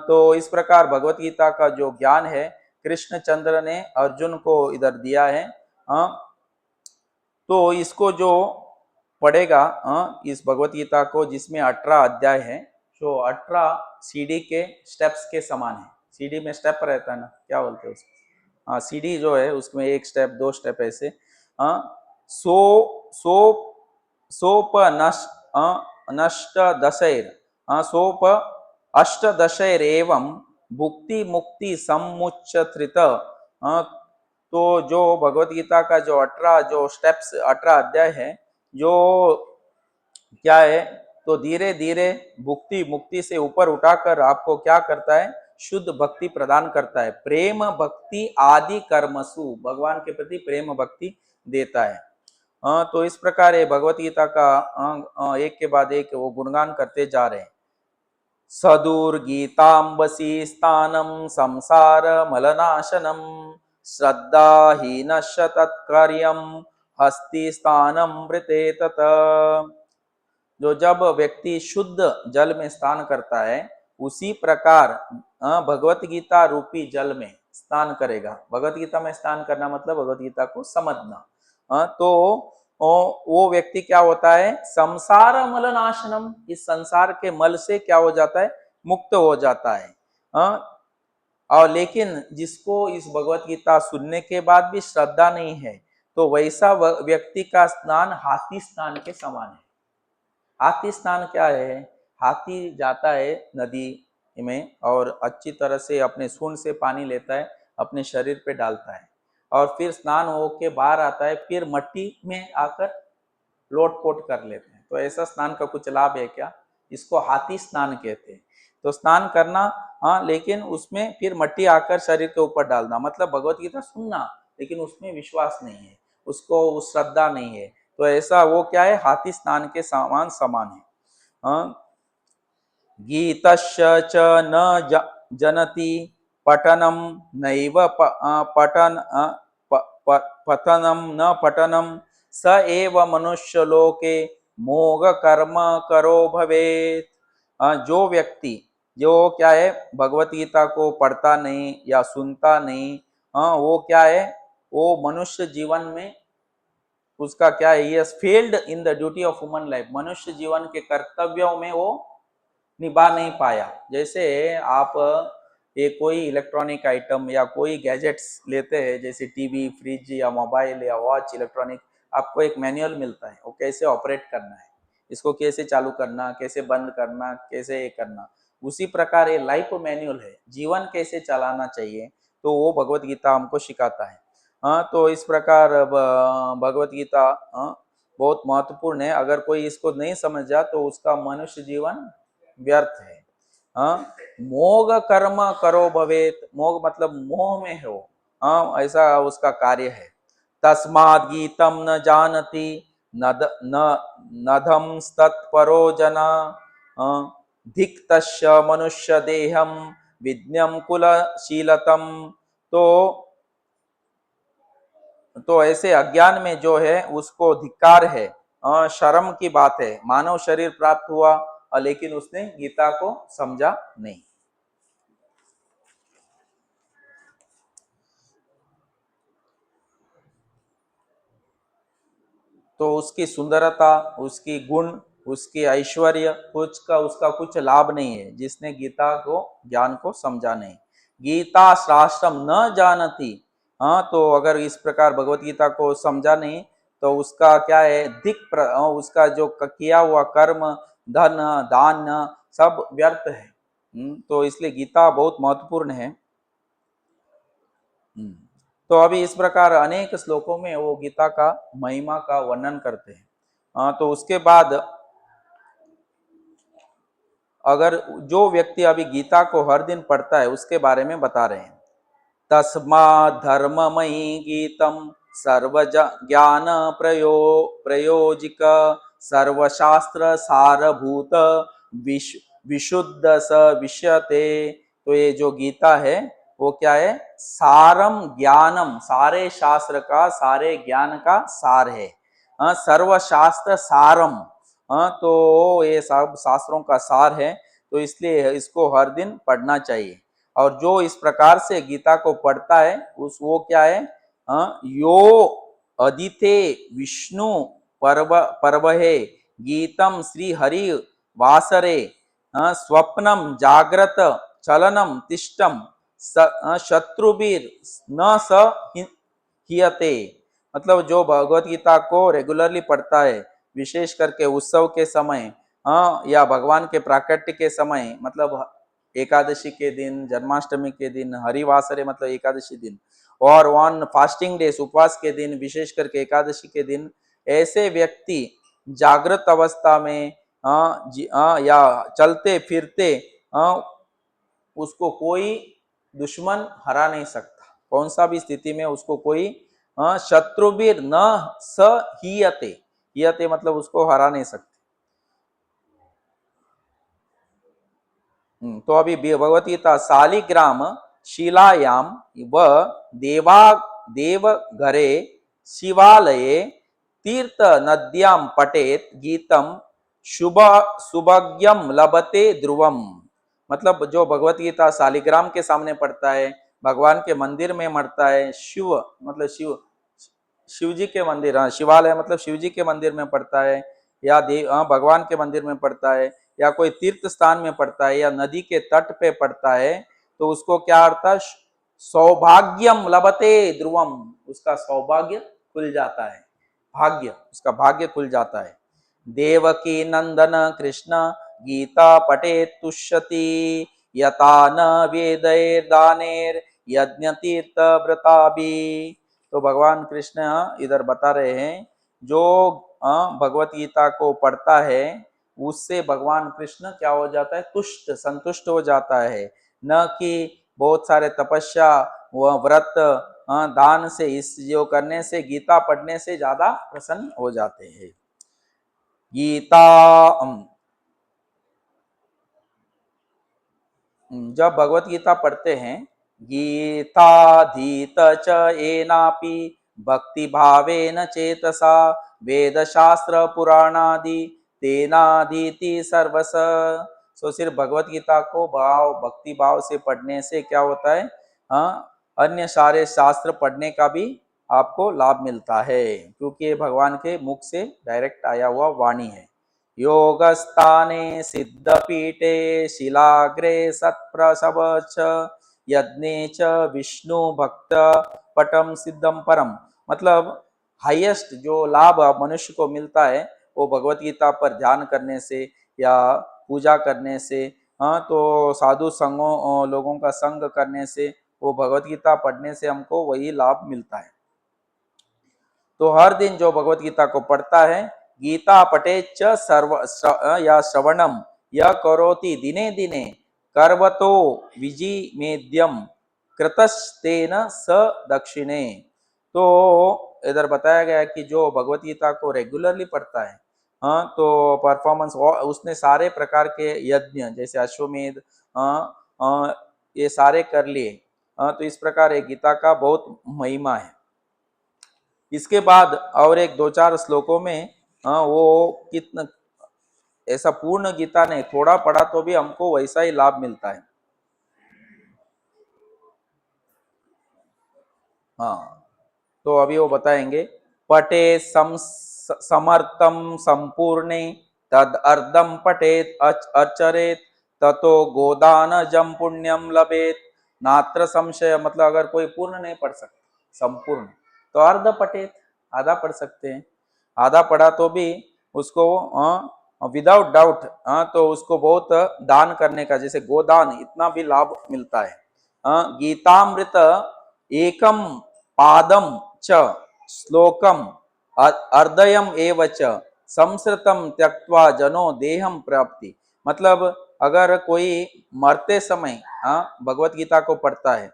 तो इस प्रकार भगवत गीता का जो ज्ञान है कृष्णचंद्र ने अर्जुन को इधर दिया है। तो इसको जो पढ़ेगा इस भगवत गीता को, जिसमें 18 अध्याय है, जो 18 सीढ़ी के स्टेप्स के समान है। सीढ़ी में स्टेप रहता है ना, क्या बोलते हैं उसको, सीढ़ी जो है उसमें एक स्टेप दो स्टेप ऐसे। सो सो सोप नष्ट दशैर सोप अष्टदशैरेवं भुक्ति मुक्ति समुच्चत्रित। तो जो भगवत गीता का जो 18 जो स्टेप्स 18 अध्याय है, जो क्या है, तो धीरे धीरे भुक्ति मुक्ति से ऊपर उठाकर आपको क्या करता है, शुद्ध भक्ति प्रदान करता है। प्रेम भक्ति आदि कर्मसु, भगवान के प्रति प्रेम भक्ति देता है। तो इस प्रकार ये भगवत गीता का एक के बाद एक वो गुणगान करते जा रहे हैं। सदुर्गीतांबसी स्थानम संसार मलनाशनम श्रद्धाहीनश्च तत्कार्यम हस्ति स्थानम मृते तत। जो जब व्यक्ति शुद्ध जल में स्नान करता है, उसी प्रकार भगवत गीता रूपी जल में स्नान करेगा। भगवत गीता में स्नान करना मतलब भगवत गीता को समझना। तो वो व्यक्ति क्या होता है, संसार मलनाशनम, इस संसार के मल से क्या हो जाता है, मुक्त हो जाता है। और लेकिन जिसको इस भगवत गीता सुनने के बाद भी श्रद्धा नहीं है, तो वैसा व्यक्ति का स्नान हाथी स्नान के समान है। हाथी स्नान क्या है, हाथी जाता है नदी में और अच्छी तरह से अपने सूंड से पानी लेता है, अपने शरीर पे डालता है, और फिर स्नान होके बाहर आता है, फिर मट्टी में आकर लोटपोट कर लेते हैं। तो ऐसा स्नान का कुछ लाभ है क्या, इसको हाथी स्नान कहते हैं। तो स्नान करना, लेकिन उसमें फिर मट्टी आकर शरीर के ऊपर डालना, मतलब भगवत गीता सुनना लेकिन उसमें विश्वास नहीं है, उसको श्रद्धा नहीं है। तो ऐसा वो क्या है, हाथी स्नान के समान है। गीतस्य च न जनति पठनम नैव पठनम न पठनम स एव मनुष्य लोके मोग कर्म करो भवेत। जो व्यक्ति जो क्या है, भगवत गीता को पढ़ता नहीं या सुनता नहीं, वो क्या है, वो मनुष्य जीवन में उसका क्या है, ये failed in the duty of human life, मनुष्य जीवन के कर्तव्यों में वो निभा नहीं पाया। जैसे आप ये कोई इलेक्ट्रॉनिक आइटम या कोई गैजेट्स लेते हैं, जैसे टीवी, फ्रिज या मोबाइल या वॉच, इलेक्ट्रॉनिक, आपको एक मैनुअल मिलता है, वो कैसे ऑपरेट करना है, इसको कैसे चालू करना, कैसे बंद करना, कैसे ये करना। उसी प्रकार ये लाइफ मैनुअल है, जीवन कैसे चलाना चाहिए। तो वो भगवत गीता हमको सिखाता है। तो इस प्रकार भगवत गीता बहुत महत्वपूर्ण है। अगर कोई इसको नहीं समझा तो उसका मनुष्य जीवन व्यर्थ है। मोग कर्म करो भवेत, मोग मतलब मोह में हो, ऐसा उसका कार्य है। तस्माद् गीतम न जानति नद न नधम तत्परो जना धिक्तस्य मनुष्य देहम विज्ञम कुलशीलतम। तो ऐसे अज्ञान में जो है उसको धिक्कार है, शर्म की बात है। मानव शरीर प्राप्त हुआ लेकिन उसने गीता को समझा नहीं। तो उसकी सुंदरता, उसकी गुण, उसकी ऐश्वर्य कुछ का उसका कुछ लाभ नहीं है जिसने गीता को ज्ञान को समझा नहीं। गीता शास्त्रम न जानती, तो अगर इस प्रकार भगवत गीता को समझा नहीं तो उसका क्या है, उसका जो किया हुआ कर्म, धन, दान सब व्यर्थ है। तो इसलिए गीता बहुत महत्वपूर्ण है। तो अभी इस प्रकार अनेक श्लोकों में वो गीता का महिमा का वर्णन करते हैं। तो उसके बाद अगर जो व्यक्ति अभी गीता को हर दिन पढ़ता है उसके बारे में बता रहे हैं। तस्मा धर्ममयी गीतम सर्व ज्ञान प्रयोजिक सर्वशास्त्र सारभूत विशुद्ध स विषयते। तो ये जो गीता है वो क्या है, सारम ज्ञानम, सारे शास्त्र का, सारे ज्ञान का सार है। सर्वशास्त्र सारम, तो ये सब शास्त्रों का सार है। तो इसलिए इसको हर दिन पढ़ना चाहिए। और जो इस प्रकार से गीता को पढ़ता है उस वो क्या है, यो अदिते विष्णु पर्वहे गीतम श्री हरि वासरे स्वप्नम जाग्रत चलनम तिष्टम शत्रुबीर न स हियते। मतलब जो भगवत गीता को रेगुलरली पढ़ता है, विशेष करके उत्सव के समय, या भगवान के प्राकट्य के समय, मतलब एकादशी के दिन, जन्माष्टमी के दिन, हरिवासरे मतलब एकादशी दिन, और ऑन फास्टिंग डेज, उपवास के दिन, विशेष करके एकादशी के दिन, ऐसे व्यक्ति जागृत अवस्था में या चलते फिरते उसको कोई दुश्मन हरा नहीं सकता। कौन सा भी स्थिति में उसको कोई शत्रु भी न स हियते, हियते मतलब उसको हरा नहीं सकते। तो अभी भगवत गीता शालिग्राम शिलायाम व देव घरे शिवालये तीर्थ नद्याम पठेत गीतम शुभ सुभज्ञम लभते ध्रुवम। मतलब जो भगवत गीता शालिग्राम के सामने पढ़ता है, भगवान के मंदिर में मरता है, शिव मतलब शिव जी के मंदिर, शिवालय मतलब शिव जी के मंदिर में पढ़ता है, या भगवान के मंदिर में पढ़ता है, या कोई तीर्थ स्थान में पढ़ता है, या नदी के तट पे पढ़ता है, तो उसको क्या अर्थ है, सौभाग्यम लभते ध्रुवम, उसका सौभाग्य खुल जाता है, भाग्य, उसका भाग्य खुल जाता है। देवकी नंदन कृष्ण गीता पठे तुष्यति यथा न वेदैर दानेर यज्ञ तीर्थ व्रताभि। तो भगवान कृष्ण इधर बता रहे हैं, जो भगवत गीता को पढ़ता है उससे भगवान कृष्ण क्या हो जाता है, तुष्ट, संतुष्ट हो जाता है। न कि बहुत सारे तपस्या व व्रत दान से, इस जो करने से, गीता पढ़ने से ज्यादा प्रसन्न हो जाते हैं। गीता जब भगवत गीता पढ़ते हैं, गीताधीत च एनापि भक्ति भावेन चेतसा वेद शास्त्र पुराणादि तेनाधीति सर्वस। सो सिर्फ भगवत गीता को भक्ति भाव से पढ़ने से क्या होता है, अन्य सारे शास्त्र पढ़ने का भी आपको लाभ मिलता है, क्योंकि ये भगवान के मुख से डायरेक्ट आया हुआ वाणी है। योगस्थाने सिद्धपीठे शिलाग्रे सत्प्रसव च यज्ञे च विष्णु भक्त पटम सिद्धम परम। मतलब हाईएस्ट जो लाभ मनुष्य को मिलता है वो भगवत गीता पर ध्यान करने से या पूजा करने से, तो साधु संगों लोगों का संग करने से वो भगवत गीता पढ़ने से हमको वही लाभ मिलता है। तो हर दिन जो भगवत गीता को पढ़ता है, गीता पठे च या श्रवणम यह करोति दिने दिने कर्वतो विजिमेद्यम कृतस्तेन स दक्षिणे। तो इधर बताया गया है कि जो भगवत गीता को रेगुलरली पढ़ता है, हाँ, तो परफॉर्मेंस उसने सारे प्रकार के यज्ञ जैसे अश्वमेध, ये सारे कर लिए। तो इस प्रकार ये गीता का बहुत महिमा है। इसके बाद और एक दो चार श्लोकों में वो कितना ऐसा पूर्ण गीता नहीं, थोड़ा पढ़ा तो भी हमको वैसा ही लाभ मिलता है। हाँ, तो अभी वो बताएंगे, पटे समर्थम संपूर्णे तद अर्धम पठेत अचरेत ततो गोदानजम पुण्यम लभेत नात्र संशय। मतलब अगर कोई पूर्ण नहीं पढ़ सकता संपूर्ण, तो अर्ध पठेत, आधा पढ़ सकते हैं। आधा पढ़ा तो भी उसको विदाउट डाउट तो उसको बहुत दान करने का, जैसे गोदान, इतना भी लाभ मिलता है। गीतामृत एकम पादम च श्लोकम अर्धयम एव च संस्कृतम त्यक्त्वा जनो देहम प्राप्ति। मतलब अगर कोई मरते समय भगवत गीता को पढ़ता है,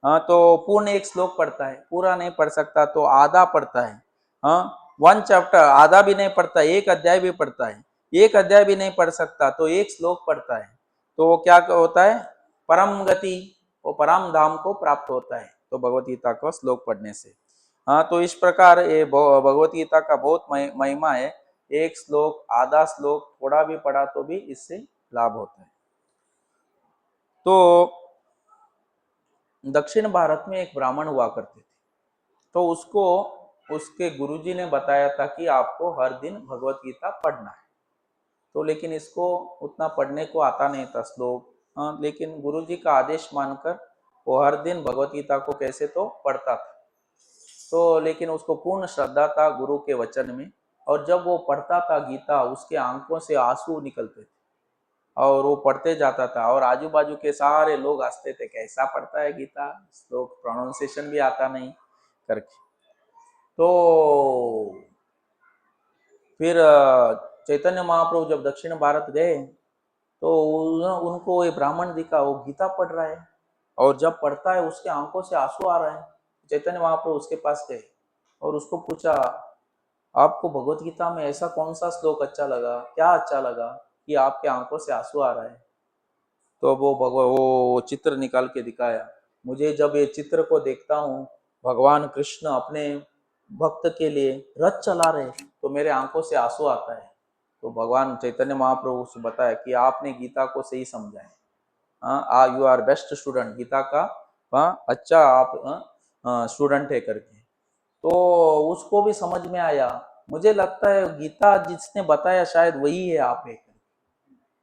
तो पूर्ण एक श्लोक पढ़ता है, पूरा नहीं पढ़ सकता तो आधा पढ़ता है। वन चैप्टर आधा भी नहीं पढ़ता, एक अध्याय भी पढ़ता है, एक अध्याय भी नहीं पढ़ सकता तो एक श्लोक पढ़ता है, तो वो क्या होता है, परम गति, वो परम धाम को प्राप्त होता है, तो भगवत गीता को श्लोक पढ़ने से। तो इस प्रकार ये भगवत गीता का बहुत महिमा है। एक श्लोक, आधा श्लोक, थोड़ा भी पढ़ा तो भी इससे लाभ होता है। तो दक्षिण भारत में एक ब्राह्मण हुआ करते थे, तो उसको उसके गुरुजी ने बताया था कि आपको हर दिन भगवत गीता पढ़ना है। तो लेकिन इसको उतना पढ़ने को आता नहीं था श्लोक, लेकिन गुरुजी का आदेश मानकर वो हर दिन भगवत गीता को कैसे तो पढ़ता था। तो लेकिन उसको पूर्ण श्रद्धा था गुरु के वचन में, और जब वो पढ़ता था गीता, उसके आंखों से आंसू निकलते थे और वो पढ़ते जाता था, और आजू बाजू के सारे लोग हंसते थे, कैसा पढ़ता है गीता, श्लोक प्रोनाउंसिएशन भी आता नहीं करके। तो फिर चैतन्य महाप्रभु जब दक्षिण भारत गए, तो उनको ये ब्राह्मण दिखा, वो गीता पढ़ रहा है, और जब पढ़ता है उसके आंखों से आंसू आ रहा है। चैतन्य महाप्रभु उसके पास गए और उसको पूछा, आपको भगवत गीता में ऐसा कौन सा श्लोक अच्छा लगा, क्या अच्छा लगा कि आपके आंखों से आंसू आ रहा है? तो वो चित्र निकाल के दिखाया, मुझे जब ये चित्र को देखता हूँ, भगवान कृष्ण अपने भक्त के लिए रथ चला रहे, तो मेरे आंखों से आंसू आता है। तो भगवान चैतन्य महाप्रभु से बताया कि आपने गीता को सही समझा है, you are best student, Geeta का अच्छा आप स्टूडेंट है करके। तो उसको भी समझ में आया, मुझे लगता है गीता जिसने बताया शायद वही है आप एक।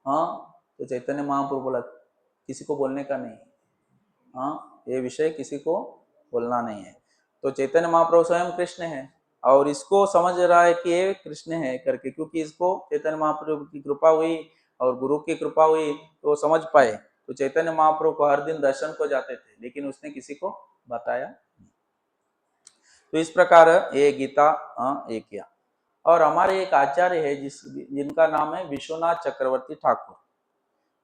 तो चैतन्य महाप्रभु बोला, किसी को बोलने का नहीं, ये विषय किसी को बोलना नहीं है। तो चैतन्य महाप्रभु स्वयं कृष्ण है, और इसको समझ रहा है कि ये कृष्ण है करके, क्योंकि इसको चैतन्य महाप्रभु की कृपा हुई और गुरु की कृपा हुई तो वो समझ पाए। तो चैतन्य महाप्रभु को हर दिन दर्शन को जाते थे, लेकिन उसने किसी को बताया। तो इस प्रकार ये गीता ये किया। और हमारे एक आचार्य है जिनका नाम है विश्वनाथ चक्रवर्ती ठाकुर,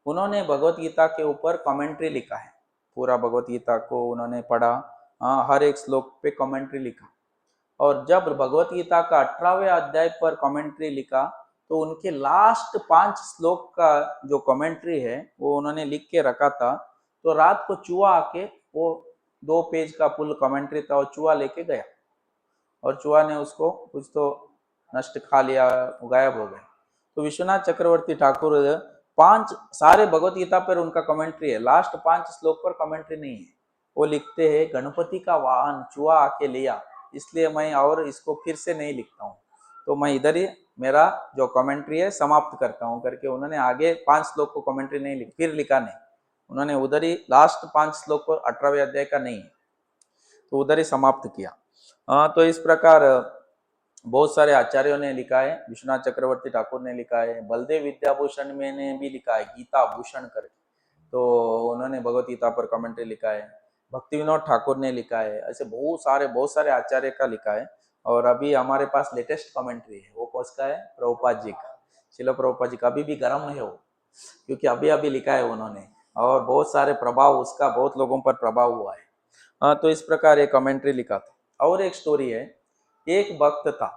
उन्होंने भगवत गीता के ऊपर कमेंट्री लिखा है। पूरा भगवत गीता को उन्होंने पढ़ा, हर एक श्लोक पे कमेंट्री लिखा। और जब भगवत गीता का 18वें अध्याय पर कमेंट्री लिखा, तो उनके लास्ट 5 श्लोक का जो कमेंट्री है वो उन्होंने लिख के रखा था। तो रात को चूहा आके, वो 2 पेज का फुल कमेंट्री था, वो चूहा लेके गया, और चूहा ने उसको कुछ तो नष्ट खा लिया, गायब हो गया। तो विश्वनाथ चक्रवर्ती ठाकुर 5 सारे भगवत गीता पर उनका कमेंट्री है, लास्ट 5 श्लोक पर कमेंट्री नहीं है। वो लिखते हैं, गणपति का वाहन चूहा आके लिया, इसलिए मैं और इसको फिर से नहीं लिखता हूँ, तो मैं इधर ही मेरा जो कमेंट्री है समाप्त करता हूँ करके उन्होंने आगे 5 श्लोक को कमेंट्री नहीं लिखी, फिर लिखा नहीं, उन्होंने उधर ही लास्ट 5 श्लोक पर 18वें अध्याय का नहीं है, तो उधर ही समाप्त किया। तो इस प्रकार बहुत सारे आचार्यों ने लिखा है, विश्वनाथ चक्रवर्ती ठाकुर ने लिखा है, बलदेव विद्याभूषण में ने भी लिखा है गीता भूषण करके, तो उन्होंने भगवत गीता पर कमेंट्री लिखा है। भक्ति विनोद ठाकुर ने लिखा है, ऐसे बहुत सारे आचार्य का लिखा है। और अभी हमारे पास लेटेस्ट कमेंट्री है, वो किसका है? प्रभुपाद जी का। शिला प्रभुपाद जी का अभी भी गर्म है वो, क्योंकि अभी अभी लिखा है उन्होंने, और बहुत सारे प्रभाव उसका बहुत लोगों पर प्रभाव हुआ है। हाँ, तो इस प्रकार एक कमेंट्री लिखा था। और एक स्टोरी है, एक भक्त था,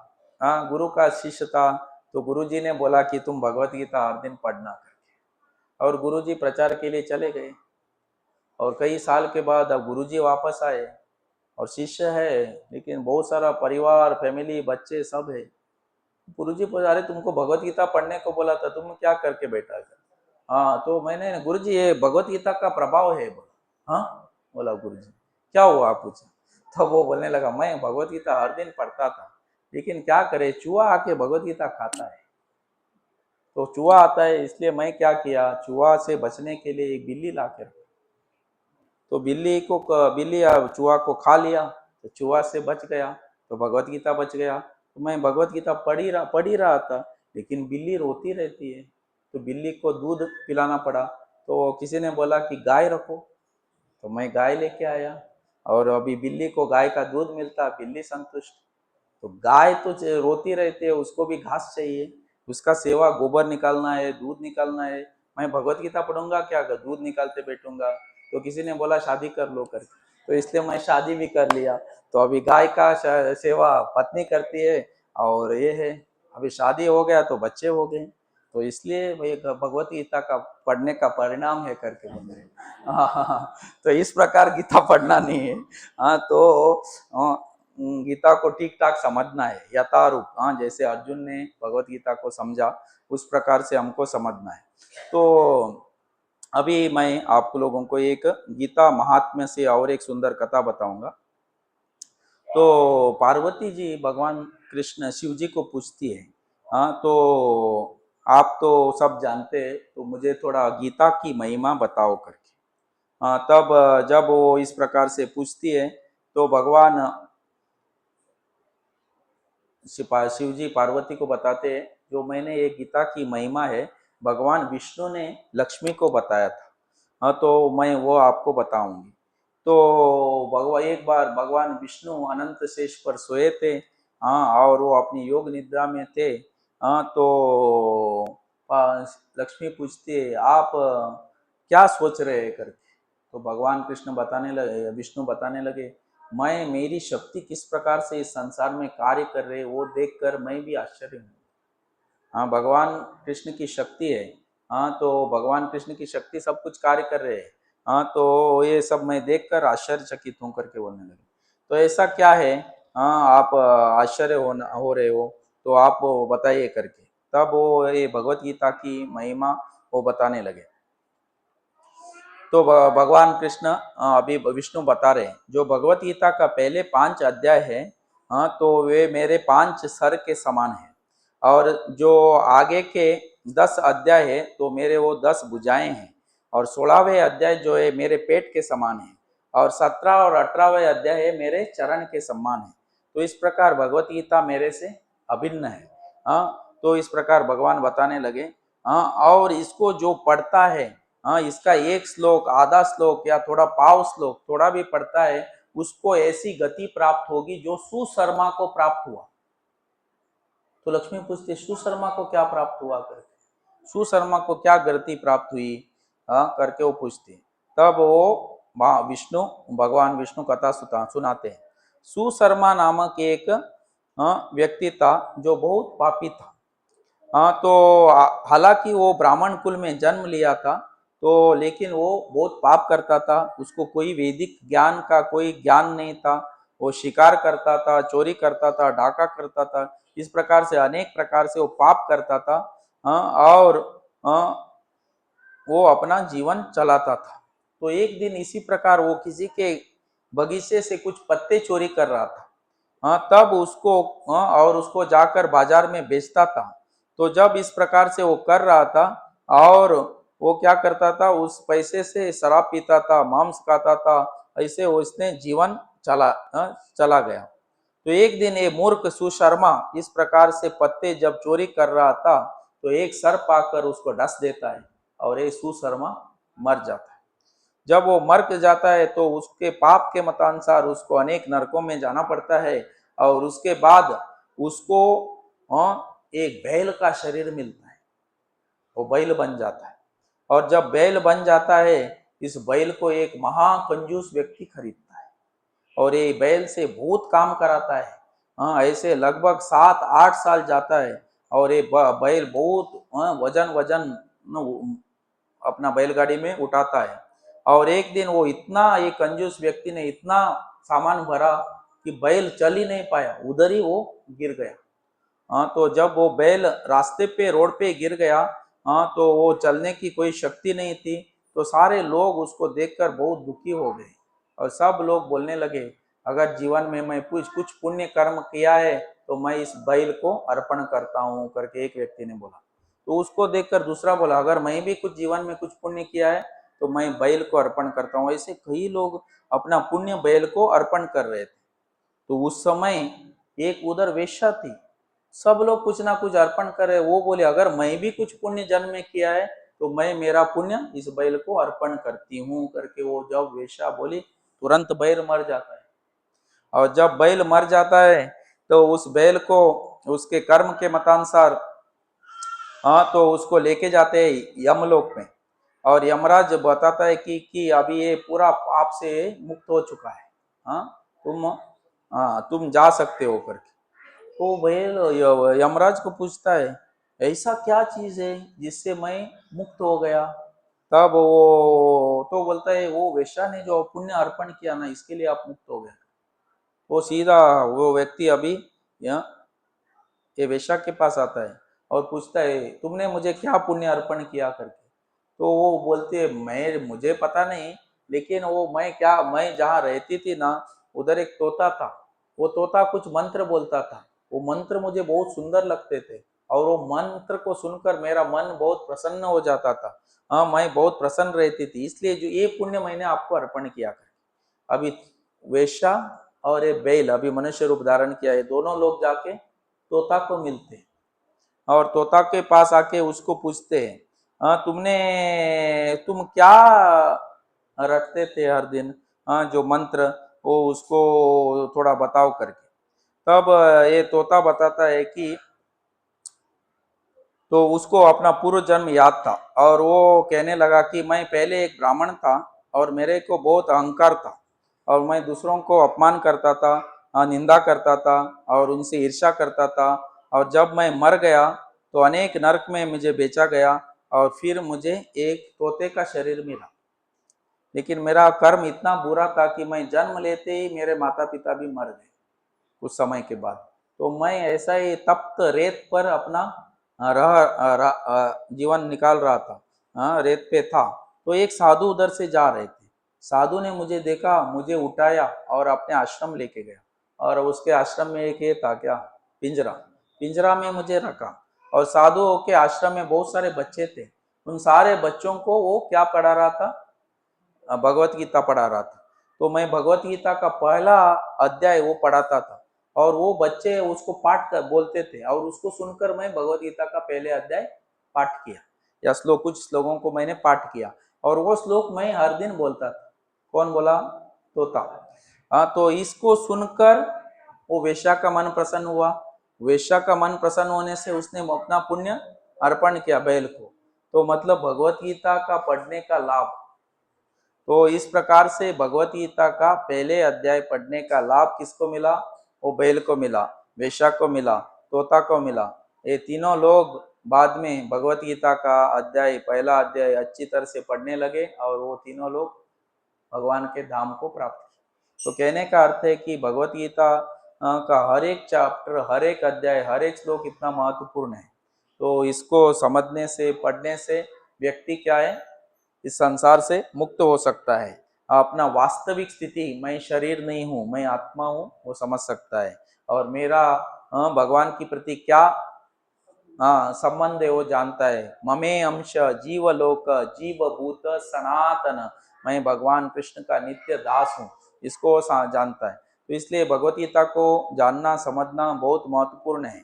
हाँ, गुरु का शिष्य था। तो गुरुजी ने बोला कि तुम भगवत गीता हर दिन पढ़ना करके, और गुरुजी प्रचार के लिए चले गए। और कई साल के बाद अब गुरुजी वापस आए, और शिष्य है लेकिन बहुत सारा परिवार, फैमिली, बच्चे सब है। गुरुजी बोले, अरे तुमको भगवत गीता पढ़ने को बोला था, तुम क्या करके बैठा था? हाँ, तो मैंने, गुरुजी ये भगवत गीता का प्रभाव है। बोला, हाँ? बोला गुरुजी, क्या हुआ पूछा। तो वो बोलने लगा, मैं भगवत गीता हर दिन पढ़ता था, लेकिन क्या करे, चूहा आके भगवत गीता खाता है। तो चूहा आता है, इसलिए मैं क्या किया, चूहा से बचने के लिए एक बिल्ली ला के, तो बिल्ली चूहा को खा लिया, तो चूहा से बच गया, तो भगवत गीता बच गया। तो मैं भगवत गीता पढ़ ही रहा था, लेकिन बिल्ली रोती रहती है, तो बिल्ली को दूध पिलाना पड़ा। तो किसी ने बोला कि गाय रखो, तो मैं गाय लेके आया, और अभी बिल्ली को गाय का दूध मिलता, बिल्ली संतुष्ट। तो गाय तो रोती रहती है, उसको भी घास चाहिए, उसका सेवा, गोबर निकालना है, दूध निकालना है। मैं भगवत गीता पढ़ूंगा क्या, अगर दूध निकालते बैठूंगा? तो किसी ने बोला शादी कर लो करके, तो इसलिए मैं शादी भी कर लिया। तो अभी गाय का सेवा पत्नी करती है, और ये है, अभी शादी हो गया तो बच्चे हो गए, तो इसलिए एक भगवत गीता का पढ़ने का परिणाम है करके बोल रहे हैं। हाँ, तो इस प्रकार गीता पढ़ना नहीं है। हाँ, तो गीता को ठीक ठाक समझना है, यथारूप, हाँ, जैसे अर्जुन ने भगवत गीता को समझा, उस प्रकार से हमको समझना है। तो अभी मैं आप लोगों को एक गीता महात्म्य से और एक सुंदर कथा बताऊंगा। तो पार्वती जी भगवान कृष्ण शिव जी को पूछती है, हाँ, तो आप तो सब जानते हैं, तो मुझे थोड़ा गीता की महिमा बताओ करके। हाँ, तब जब वो इस प्रकार से पूछती है, तो भगवान शिव जी पार्वती को बताते हैं, जो मैंने ये गीता की महिमा है, भगवान विष्णु ने लक्ष्मी को बताया था। हाँ, तो मैं वो आपको बताऊंगी। तो भगवान, एक बार भगवान विष्णु अनंत शेष पर सोए थे, हाँ, और वो अपनी योग निद्रा में थे। हाँ, तो लक्ष्मी पूछती है, आप क्या सोच रहे हैं करके। तो भगवान कृष्ण बताने लगे, विष्णु बताने लगे, मैं, मेरी शक्ति किस प्रकार से इस संसार में कार्य कर रहे, वो देखकर मैं भी आश्चर्य हूँ। हाँ, भगवान कृष्ण की शक्ति है। हाँ, तो भगवान कृष्ण की शक्ति सब कुछ कार्य कर रहे हैं। हाँ, तो ये सब मैं देखकर आश्चर्यचकित हूँ करके बोलने लगे। तो ऐसा क्या है, हाँ, आप आश्चर्य हो रहे हो, तो आप वो बताइए करके। तब वो ये भगवत गीता की महिमा वो बताने लगे। तो भगवान कृष्ण, अभी विष्णु बता रहे हैं, जो भगवत गीता का पहले 5 अध्याय है, हाँ, तो वे मेरे 5 सर के समान है, और जो आगे के 10 अध्याय है, तो मेरे वो 10 भुजाएं हैं, और 16वें अध्याय जो है मेरे पेट के समान है, और 17 और 18वें अध्याय है मेरे चरण के समान है। तो इस प्रकार भगवत गीता मेरे से अभिन्न है। हाँ, तो इस प्रकार भगवान बताने लगे। हाँ, और इसको जो पढ़ता है, हाँ, इसका एक श्लोक, आधा श्लोक, या थोड़ा पाव श्लोक थोड़ा भी पढ़ता है, उसको ऐसी गति प्राप्त होगी जो सुशर्मा को प्राप्त हुआ। तो लक्ष्मी पूछती, सुशर्मा को क्या प्राप्त हुआ करके, सुशर्मा को क्या गति प्राप्त हुई, हाँ, करके वो पूछती। तब वो विष्णु, भगवान विष्णु कथा सुनाते हैं। सुशर्मा नामक एक, हाँ, व्यक्ति था जो बहुत पापी था। हाँ, तो हालांकि वो ब्राह्मण कुल में जन्म लिया था, तो लेकिन वो बहुत पाप करता था, उसको कोई वैदिक ज्ञान का कोई ज्ञान नहीं था। वो शिकार करता था, चोरी करता था, डाका करता था, इस प्रकार से अनेक प्रकार से वो पाप करता था। हाँ, और वो अपना जीवन चलाता था। तो एक दिन इसी प्रकार वो किसी के बगीचे से कुछ पत्ते चोरी कर रहा था। हाँ, तब उसको, हाँ, और उसको जाकर बाजार में बेचता था। तो जब इस प्रकार से वो कर रहा था, और वो क्या करता था, उस पैसे से शराब पीता था, मांस खाता था, ऐसे उसने जीवन चला गया। तो एक दिन ये मूर्ख सुशर्मा इस प्रकार से पत्ते जब चोरी कर रहा था, तो एक सर्प आकर उसको डस देता है, और ये सुशर्मा मर जाता है। जब वो मर जाता है तो उसके पाप के मतानुसार उसको अनेक नरकों में जाना पड़ता है, और उसके बाद उसको एक बैल का शरीर मिलता है, वो बैल बन जाता है। और जब बैल बन जाता है, इस बैल को एक महाकंजूस व्यक्ति खरीदता है, और ये बैल से बहुत काम कराता है। ऐसे लगभग 7-8 साल जाता है, और ये बैल बहुत वजन वजन अपना बैलगाड़ी में उठाता है। और एक दिन वो इतना, ये कंजूस व्यक्ति ने इतना सामान भरा कि बैल चल ही नहीं पाया, उधर ही वो गिर गया। तो जब वो बैल रास्ते पे रोड पे गिर गया, तो वो चलने की कोई शक्ति नहीं थी। तो सारे लोग उसको देखकर बहुत दुखी हो गए, और सब लोग बोलने लगे, अगर जीवन में मैं कुछ कुछ पुण्य कर्म किया है तो मैं इस बैल को अर्पण करता हूँ, करके एक व्यक्ति ने बोला। तो उसको देखकर दूसरा बोला, अगर मैं भी कुछ जीवन में कुछ पुण्य किया है तो मैं बैल को अर्पण करता हूँ। ऐसे कई लोग अपना पुण्य बैल को अर्पण कर रहे थे। तो उस समय एक उधर वेश्या थी, सब लोग कुछ ना कुछ अर्पण करे, वो बोले अगर मैं भी कुछ पुण्य जन्म में किया है तो मैं मेरा पुण्य इस बैल को अर्पण करती हूँ, करके वो जब वेश्या बोली, तुरंत बैल मर जाता है। और जब बैल मर जाता है तो उस बैल को उसके कर्म के मतानुसार तो उसको लेके जाते हैं यमलोक में, और यमराज बताता है कि अभी ये पूरा पाप से मुक्त हो चुका है, हाँ तुम तुम जा सकते हो करके। तो बैल यमराज को पूछता है, ऐसा क्या चीज है जिससे मैं मुक्त हो गया? तब वो तो बोलता है, वो वेश्या ने जो पुण्य अर्पण किया ना, इसके लिए आप मुक्त हो गए। वो सीधा वो व्यक्ति अभी ये वेश्या के पास आता है और पूछता है, तुमने मुझे क्या पुण्य अर्पण किया करके। तो वो बोलते है, मैं मुझे पता नहीं, लेकिन वो मैं जहाँ रहती थी ना, उधर एक तोता था। वो तोता कुछ मंत्र बोलता था, वो मंत्र मुझे बहुत सुंदर लगते थे, और वो मंत्र को सुनकर मेरा मन बहुत प्रसन्न हो जाता था। हाँ, मैं बहुत प्रसन्न रहती थी, इसलिए जो ये पुण्य मैंने आपको अर्पण किया कर। अभी वेश्या और ये बैल अभी मनुष्य रूप धारण किया है, दोनों लोग जाके तोता को मिलते हैं, और तोता के पास आके उसको पूछते हैं, तुम क्या रटते थे हर दिन, जो मंत्र, वो उसको थोड़ा बताओ करके। तब ये तोता बताता है कि तो उसको अपना पूर्व जन्म याद था, और वो कहने लगा कि मैं पहले एक ब्राह्मण था, और मेरे को बहुत अहंकार था, और मैं दूसरों को अपमान करता था, निंदा करता था, और उनसे ईर्ष्या करता था। और जब मैं मर गया तो अनेक नरक में मुझे बेचा गया, और फिर मुझे एक तोते का शरीर मिला। लेकिन मेरा कर्म इतना बुरा था कि मैं जन्म लेते ही मेरे माता पिता भी मर गए कुछ समय के बाद। तो मैं ऐसा ही तप्त रेत पर अपना जीवन निकाल रहा था, रेत पे था। तो एक साधु उधर से जा रहे थे, साधु ने मुझे देखा, मुझे उठाया और अपने आश्रम लेके गया, और उसके आश्रम में एक ये था क्या, पिंजरा, पिंजरा में मुझे रखा। और साधु के आश्रम में बहुत सारे बच्चे थे, उन सारे बच्चों को वो क्या पढ़ा रहा था, भगवत गीता पढ़ा रहा था। तो मैं भगवत गीता का पहला अध्याय वो पढ़ाता था, और वो बच्चे उसको पाठ कर बोलते थे, और उसको सुनकर मैं भगवत गीता का पहले अध्याय पाठ किया, या श्लोक, कुछ श्लोकों को मैंने पाठ किया, और वो श्लोक मैं हर दिन बोलता था। कौन बोला? तोता। हाँ, तो इसको सुनकर वो वेश्या का मन प्रसन्न हुआ। वेश्या का मन प्रसन्न होने से उसने अपना पुण्य अर्पण किया बैल को। तो मतलब भगवत गीता का पढ़ने का लाभ, तो इस प्रकार से भगवत गीता का पहले अध्याय पढ़ने का लाभ किसको मिला? वो बैल को मिला, वेश्या को मिला, तोता को मिला। ये तीनों लोग बाद में भगवत गीता का अध्याय, पहला अध्याय अच्छी तरह से पढ़ने लगे, और वो तीनों लोग भगवान के धाम को प्राप्त किए। तो कहने का अर्थ है कि भगवत गीता का हर एक चैप्टर, हर एक अध्याय, हर एक श्लोक इतना महत्वपूर्ण है। तो इसको समझने से, पढ़ने से व्यक्ति क्या है, इस संसार से मुक्त हो सकता है। अपना वास्तविक स्थिति, मैं शरीर नहीं हूँ, मैं आत्मा हूँ, वो समझ सकता है। और मेरा भगवान की प्रति क्या संबंध है वो जानता है। ममे अंश जीवलोक जीव भूत सनातन, मैं भगवान कृष्ण का नित्य दास हूँ, इसको वो जानता है। तो इसलिए भगवत गीता को जानना, समझना बहुत महत्वपूर्ण है।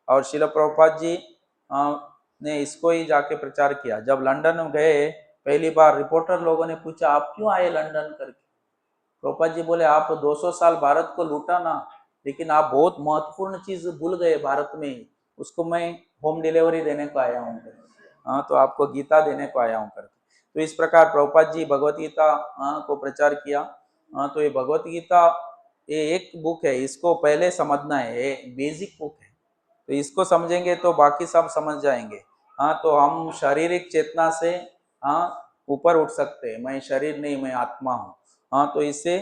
और शिल प्रभुपाद जी ने इसको ही जाके प्रचार किया। जब लंदन में गए, पहली बार रिपोर्टर लोगों ने पूछा आप क्यों आए लंदन करके। प्रभुपाद जी बोले आप 200 साल भारत को लूटा ना, लेकिन आप बहुत महत्वपूर्ण चीज भूल गए भारत में ही, उसको मैं होम डिलीवरी देने को आया हूँ। हाँ, तो आपको गीता देने को आया हूँ करके। तो इस प्रकार प्रभुपाद जी भगवत गीता को प्रचार किया। तो ये भगवत गीता ये एक बुक है, इसको पहले समझना है, ये बेसिक बुक है। तो इसको समझेंगे तो बाकी सब समझ जाएंगे। हाँ, तो हम शारीरिक चेतना से हाँ ऊपर उठ सकते हैं। मैं शरीर नहीं, मैं आत्मा हूँ। हाँ, तो इससे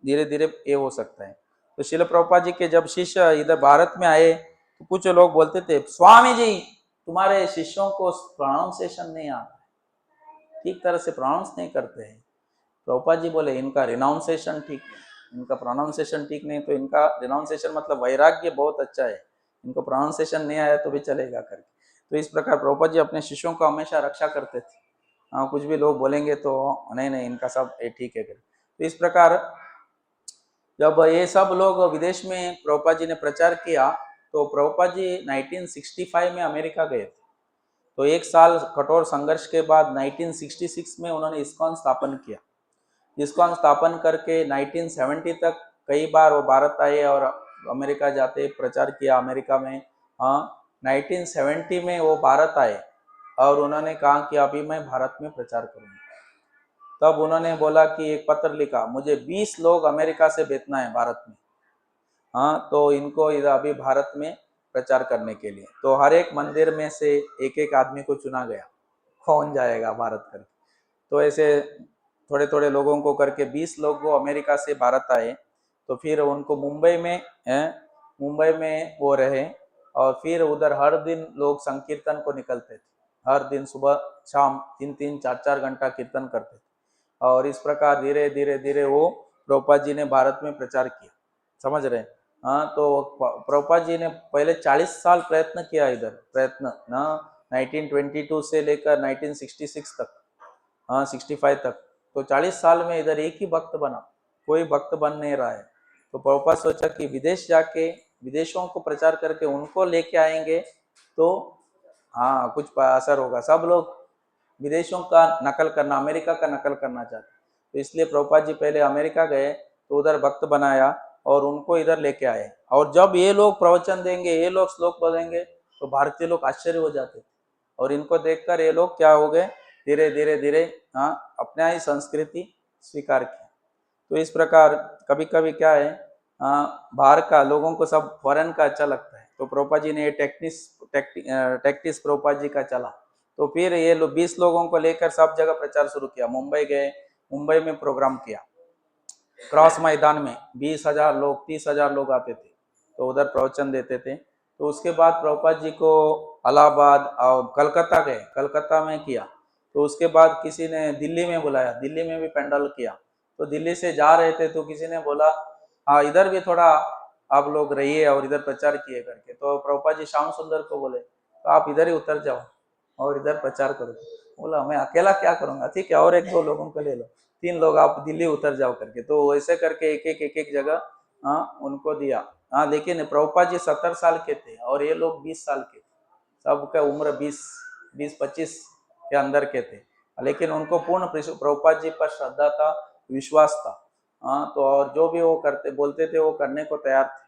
धीरे धीरे ये हो सकता है। तो शिल प्रभुपाद जी के जब शिष्य इधर भारत में आए तो कुछ लोग बोलते थे स्वामी जी तुम्हारे शिष्यों को प्रोनाउंसिएशन नहीं आता, ठीक तरह से प्रोनाउंस नहीं करते हैं। प्रभुपाद जी बोले इनका रिनाउंसिएशन ठीक है, इनका प्रोनाउंसिएशन ठीक नहीं, तो इनका रिनाउंसिएशन मतलब वैराग्य बहुत अच्छा है, इनको प्रोनाउंसिएशन नहीं आया तो भी चलेगा करके। तो इस प्रकार प्रभुपाद जी अपने शिष्यों को हमेशा रक्षा करते थे। हाँ, कुछ भी लोग बोलेंगे तो नहीं नहीं इनका सब ठीक है करके। तो इस प्रकार जब ये सब लोग विदेश में प्रभुपाद जी ने प्रचार किया तो प्रभुपाद जी 1965 में अमेरिका गए थे। तो एक साल कठोर संघर्ष के बाद 1966 में उन्होंने इस्कॉन स्थापन किया। इस्कॉन स्थापन करके 1970 तक कई बार वो भारत आए और अमेरिका जाते प्रचार किया अमेरिका में। हाँ, 1970 में वो भारत आए और उन्होंने कहा कि अभी मैं भारत में प्रचार करूंगा। तब उन्होंने बोला कि एक पत्र लिखा मुझे 20 लोग अमेरिका से भेजना है भारत में। हाँ, तो इनको इधर अभी भारत में प्रचार करने के लिए, तो हर एक मंदिर में से एक एक आदमी को चुना गया, कौन जाएगा भारत करके। तो ऐसे थोड़े थोड़े लोगों को करके 20 लोग वो अमेरिका से भारत आए। तो फिर उनको मुंबई में वो रहे और फिर उधर हर दिन लोग संकीर्तन को निकलते थे। हर दिन सुबह शाम 3-4 घंटा कीर्तन करते थे। और इस प्रकार धीरे धीरे धीरे वो प्रभुपाद जी ने भारत में प्रचार किया, समझ रहे हैं। हाँ, तो प्रभुपाद जी ने पहले 40 साल प्रयत्न किया इधर, प्रयत्न ना 1922 से लेकर 1966 तक, हाँ 65 तक। तो 40 साल में इधर एक ही भक्त बना, कोई भक्त बन नहीं रहा है। तो प्रभुपाद सोचा कि विदेश जाके विदेशों को प्रचार करके उनको लेके आएंगे तो हाँ कुछ असर होगा। सब लोग विदेशों का नकल करना, अमेरिका का नकल करना चाहते, तो इसलिए प्रभुपाद जी पहले अमेरिका गए तो उधर भक्त बनाया और उनको इधर लेके आए। और जब ये लोग प्रवचन देंगे, ये लोग श्लोक बोलेंगे तो भारतीय लोग आश्चर्य हो जाते और इनको देखकर ये लोग क्या हो गए, धीरे धीरे धीरे हाँ अपना ही संस्कृति स्वीकार किया। तो इस प्रकार कभी कभी क्या है, बाहर का लोगों को सब फॉरेन का अच्छा लगता है। तो प्रभुपाद जी ने ये टैक्टिस प्रभुपाद जी का चला। तो फिर ये 20 लोगों को लेकर सब जगह प्रचार शुरू किया। मुंबई गए, मुंबई में प्रोग्राम किया, क्रॉस मैदान में 20,000 लोग 30,000 लोग आते थे, तो उधर प्रवचन देते थे। तो उसके बाद प्रभुपाद जी को इलाहाबाद और कलकत्ता गए, कलकत्ता में किया। तो उसके बाद किसी ने दिल्ली में बुलाया, दिल्ली में भी पेंडल किया। तो दिल्ली से जा रहे थे तो किसी ने बोला हाँ इधर भी थोड़ा आप लोग रहिए और इधर प्रचार किए करके। तो प्रभुपाद जी श्याम सुंदर को बोले तो आप इधर ही उतर जाओ और इधर प्रचार करो। बोला मैं अकेला क्या करूंगा, ठीक है और 1-2 लोगों को ले लो, 3 लोग आप दिल्ली उतर जाओ करके। तो ऐसे करके एक एक जगह हाँ उनको दिया। हाँ, लेकिन प्रभुपाद जी 70 साल के थे और ये लोग 20 साल के थे, सबका उम्र 20-25 के अंदर के थे, लेकिन उनको पूर्ण प्रभुपाद जी पर श्रद्धा था, विश्वास था। हाँ, तो और जो भी वो करते बोलते थे वो करने को तैयार थे।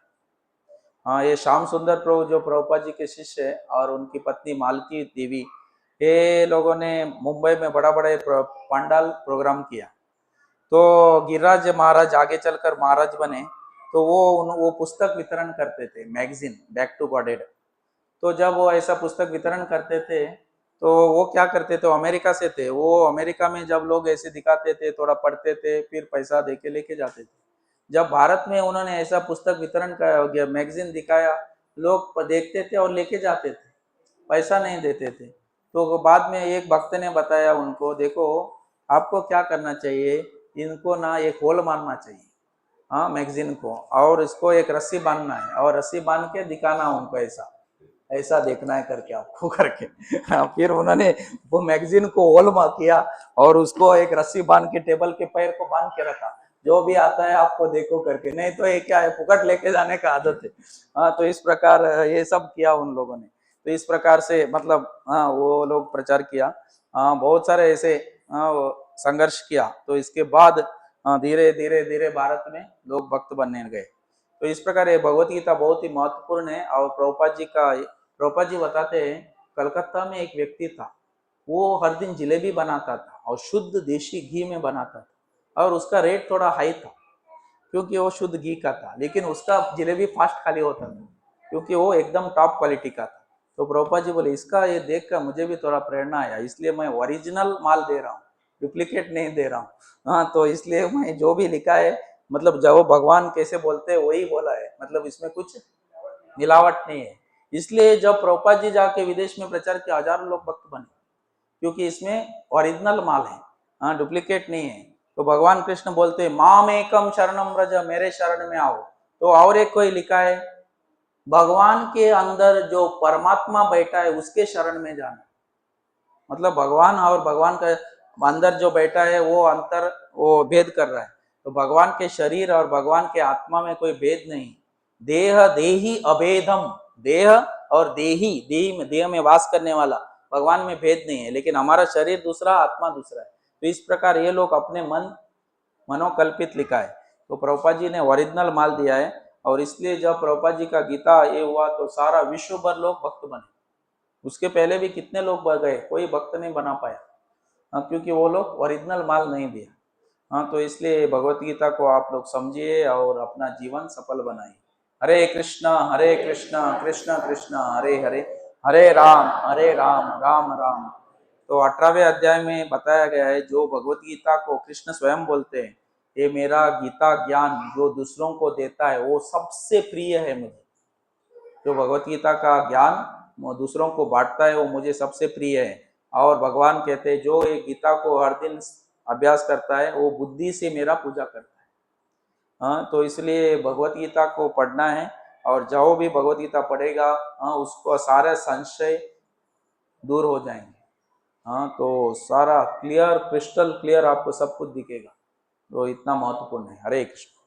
हाँ, ये श्याम सुंदर प्रभु जो प्रभुपाद जी के शिष्य है और उनकी पत्नी मालती देवी, ये लोगों ने मुंबई में बड़ा बड़ा पंडाल प्रोग्राम किया। तो गिरिराज महाराज आगे चलकर महाराज बने तो वो पुस्तक वितरण करते थे, मैगजीन बैक टू गॉडेड। तो जब वो ऐसा पुस्तक वितरण करते थे तो वो क्या करते थे, अमेरिका से थे वो, अमेरिका में जब लोग ऐसे दिखाते थे थोड़ा पढ़ते थे फिर पैसा दे के लेके जाते थे। जब भारत में उन्होंने ऐसा पुस्तक वितरण का मैगजीन दिखाया, लोग देखते थे और लेके जाते थे, पैसा नहीं देते थे। तो बाद में एक भक्त ने बताया उनको, देखो आपको क्या करना चाहिए, इनको ना एक होल मारना चाहिए हाँ मैगजीन को, और इसको एक रस्सी बांधना है और रस्सी बांध के दिखाना उनको, ऐसा ऐसा देखना है करके आपको करके। हाँ, फिर उन्होंने वो मैगजीन को होल किया और उसको एक रस्सी बांध के टेबल के पैर को बांध के रखा, जो भी आता है आपको देखो करके, नहीं तो ये क्या है फुकट लेके जाने का आदत है। हाँ, तो इस प्रकार ये सब किया उन लोगों ने। तो इस प्रकार से मतलब हाँ वो लोग प्रचार किया। बहुत सारे ऐसे वो संघर्ष किया, तो इसके बाद धीरे धीरे धीरे भारत में लोग भक्त बनने गए। तो इस प्रकार ये भगवत गीता बहुत ही महत्वपूर्ण है। और प्रभुपाद जी बताते हैं, कलकत्ता में एक व्यक्ति था, वो हर दिन जलेबी बनाता था और शुद्ध देशी घी में बनाता था, और उसका रेट थोड़ा हाई था क्योंकि वो शुद्ध घी का था, लेकिन उसका जलेबी फास्ट खाली होता था क्योंकि वो एकदम टॉप क्वालिटी का था। तो प्रभुपाद जी बोले, इसका ये देख कर मुझे भी थोड़ा प्रेरणा आया, इसलिए मैं ओरिजिनल माल दे रहा हूँ, डुप्लीकेट नहीं दे रहा हूँ। हाँ, तो इसलिए मैं जो भी लिखा है, मतलब जब भगवान कैसे बोलते हैं वही बोला है, मतलब इसमें कुछ मिलावट नहीं है। इसलिए जब प्रभुपाद जी जाके विदेश में प्रचार किया, हजारों लोग भक्त बने, क्योंकि इसमें ओरिजिनल माल है, हाँ, डुप्लीकेट नहीं है। तो भगवान कृष्ण बोलते हैं, माम एकम शरणम व्रज, मेरे शरण में आओ। तो और एक कोई लिखा है, भगवान के अंदर जो परमात्मा बैठा है उसके शरण में जाना। मतलब भगवान और भगवान का अंदर जो बैठा है वो अंतर, वो भेद कर रहा है। तो भगवान के शरीर और भगवान के आत्मा में कोई भेद नहीं। देह देही अभेदम, देह और देही, देह में वास करने वाला भगवान में भेद नहीं है, लेकिन हमारा शरीर दूसरा, आत्मा दूसरा है। तो इस प्रकार ये लोग अपने मनोकल्पित लिखा है। तो प्रभुपाद जी ने ओरिजिनल माल दिया है, और इसलिए जब प्रभुपाद जी का गीता ये हुआ तो सारा विश्व भर लोग भक्त बने। उसके पहले भी कितने लोग बढ़ गए, कोई भक्त नहीं बना पाया, हाँ, क्योंकि वो लोग ओरिजिनल माल नहीं दिया। हाँ, तो इसलिए भगवत गीता को आप लोग समझिए और अपना जीवन सफल बनाइए। हरे कृष्णा कृष्ण कृष्ण हरे हरे, हरे राम राम राम। तो 18वें अध्याय में बताया गया है, जो भगवत गीता को कृष्ण स्वयं बोलते हैं, ये मेरा गीता ज्ञान जो दूसरों को देता है वो सबसे प्रिय है मुझे। जो भगवत गीता का ज्ञान दूसरों को बांटता है वो मुझे सबसे प्रिय है। और भगवान कहते हैं, जो ये गीता को हर दिन अभ्यास करता है वो बुद्धि से मेरा पूजा करता है। हाँ, तो इसलिए भगवत गीता को पढ़ना है, और जो भी भगवत गीता पढ़ेगा, हाँ, उसको सारे संशय दूर हो जाएंगे। हाँ, तो सारा क्लियर, क्रिस्टल क्लियर आपको सब कुछ दिखेगा। तो इतना महत्वपूर्ण है। हरे कृष्ण।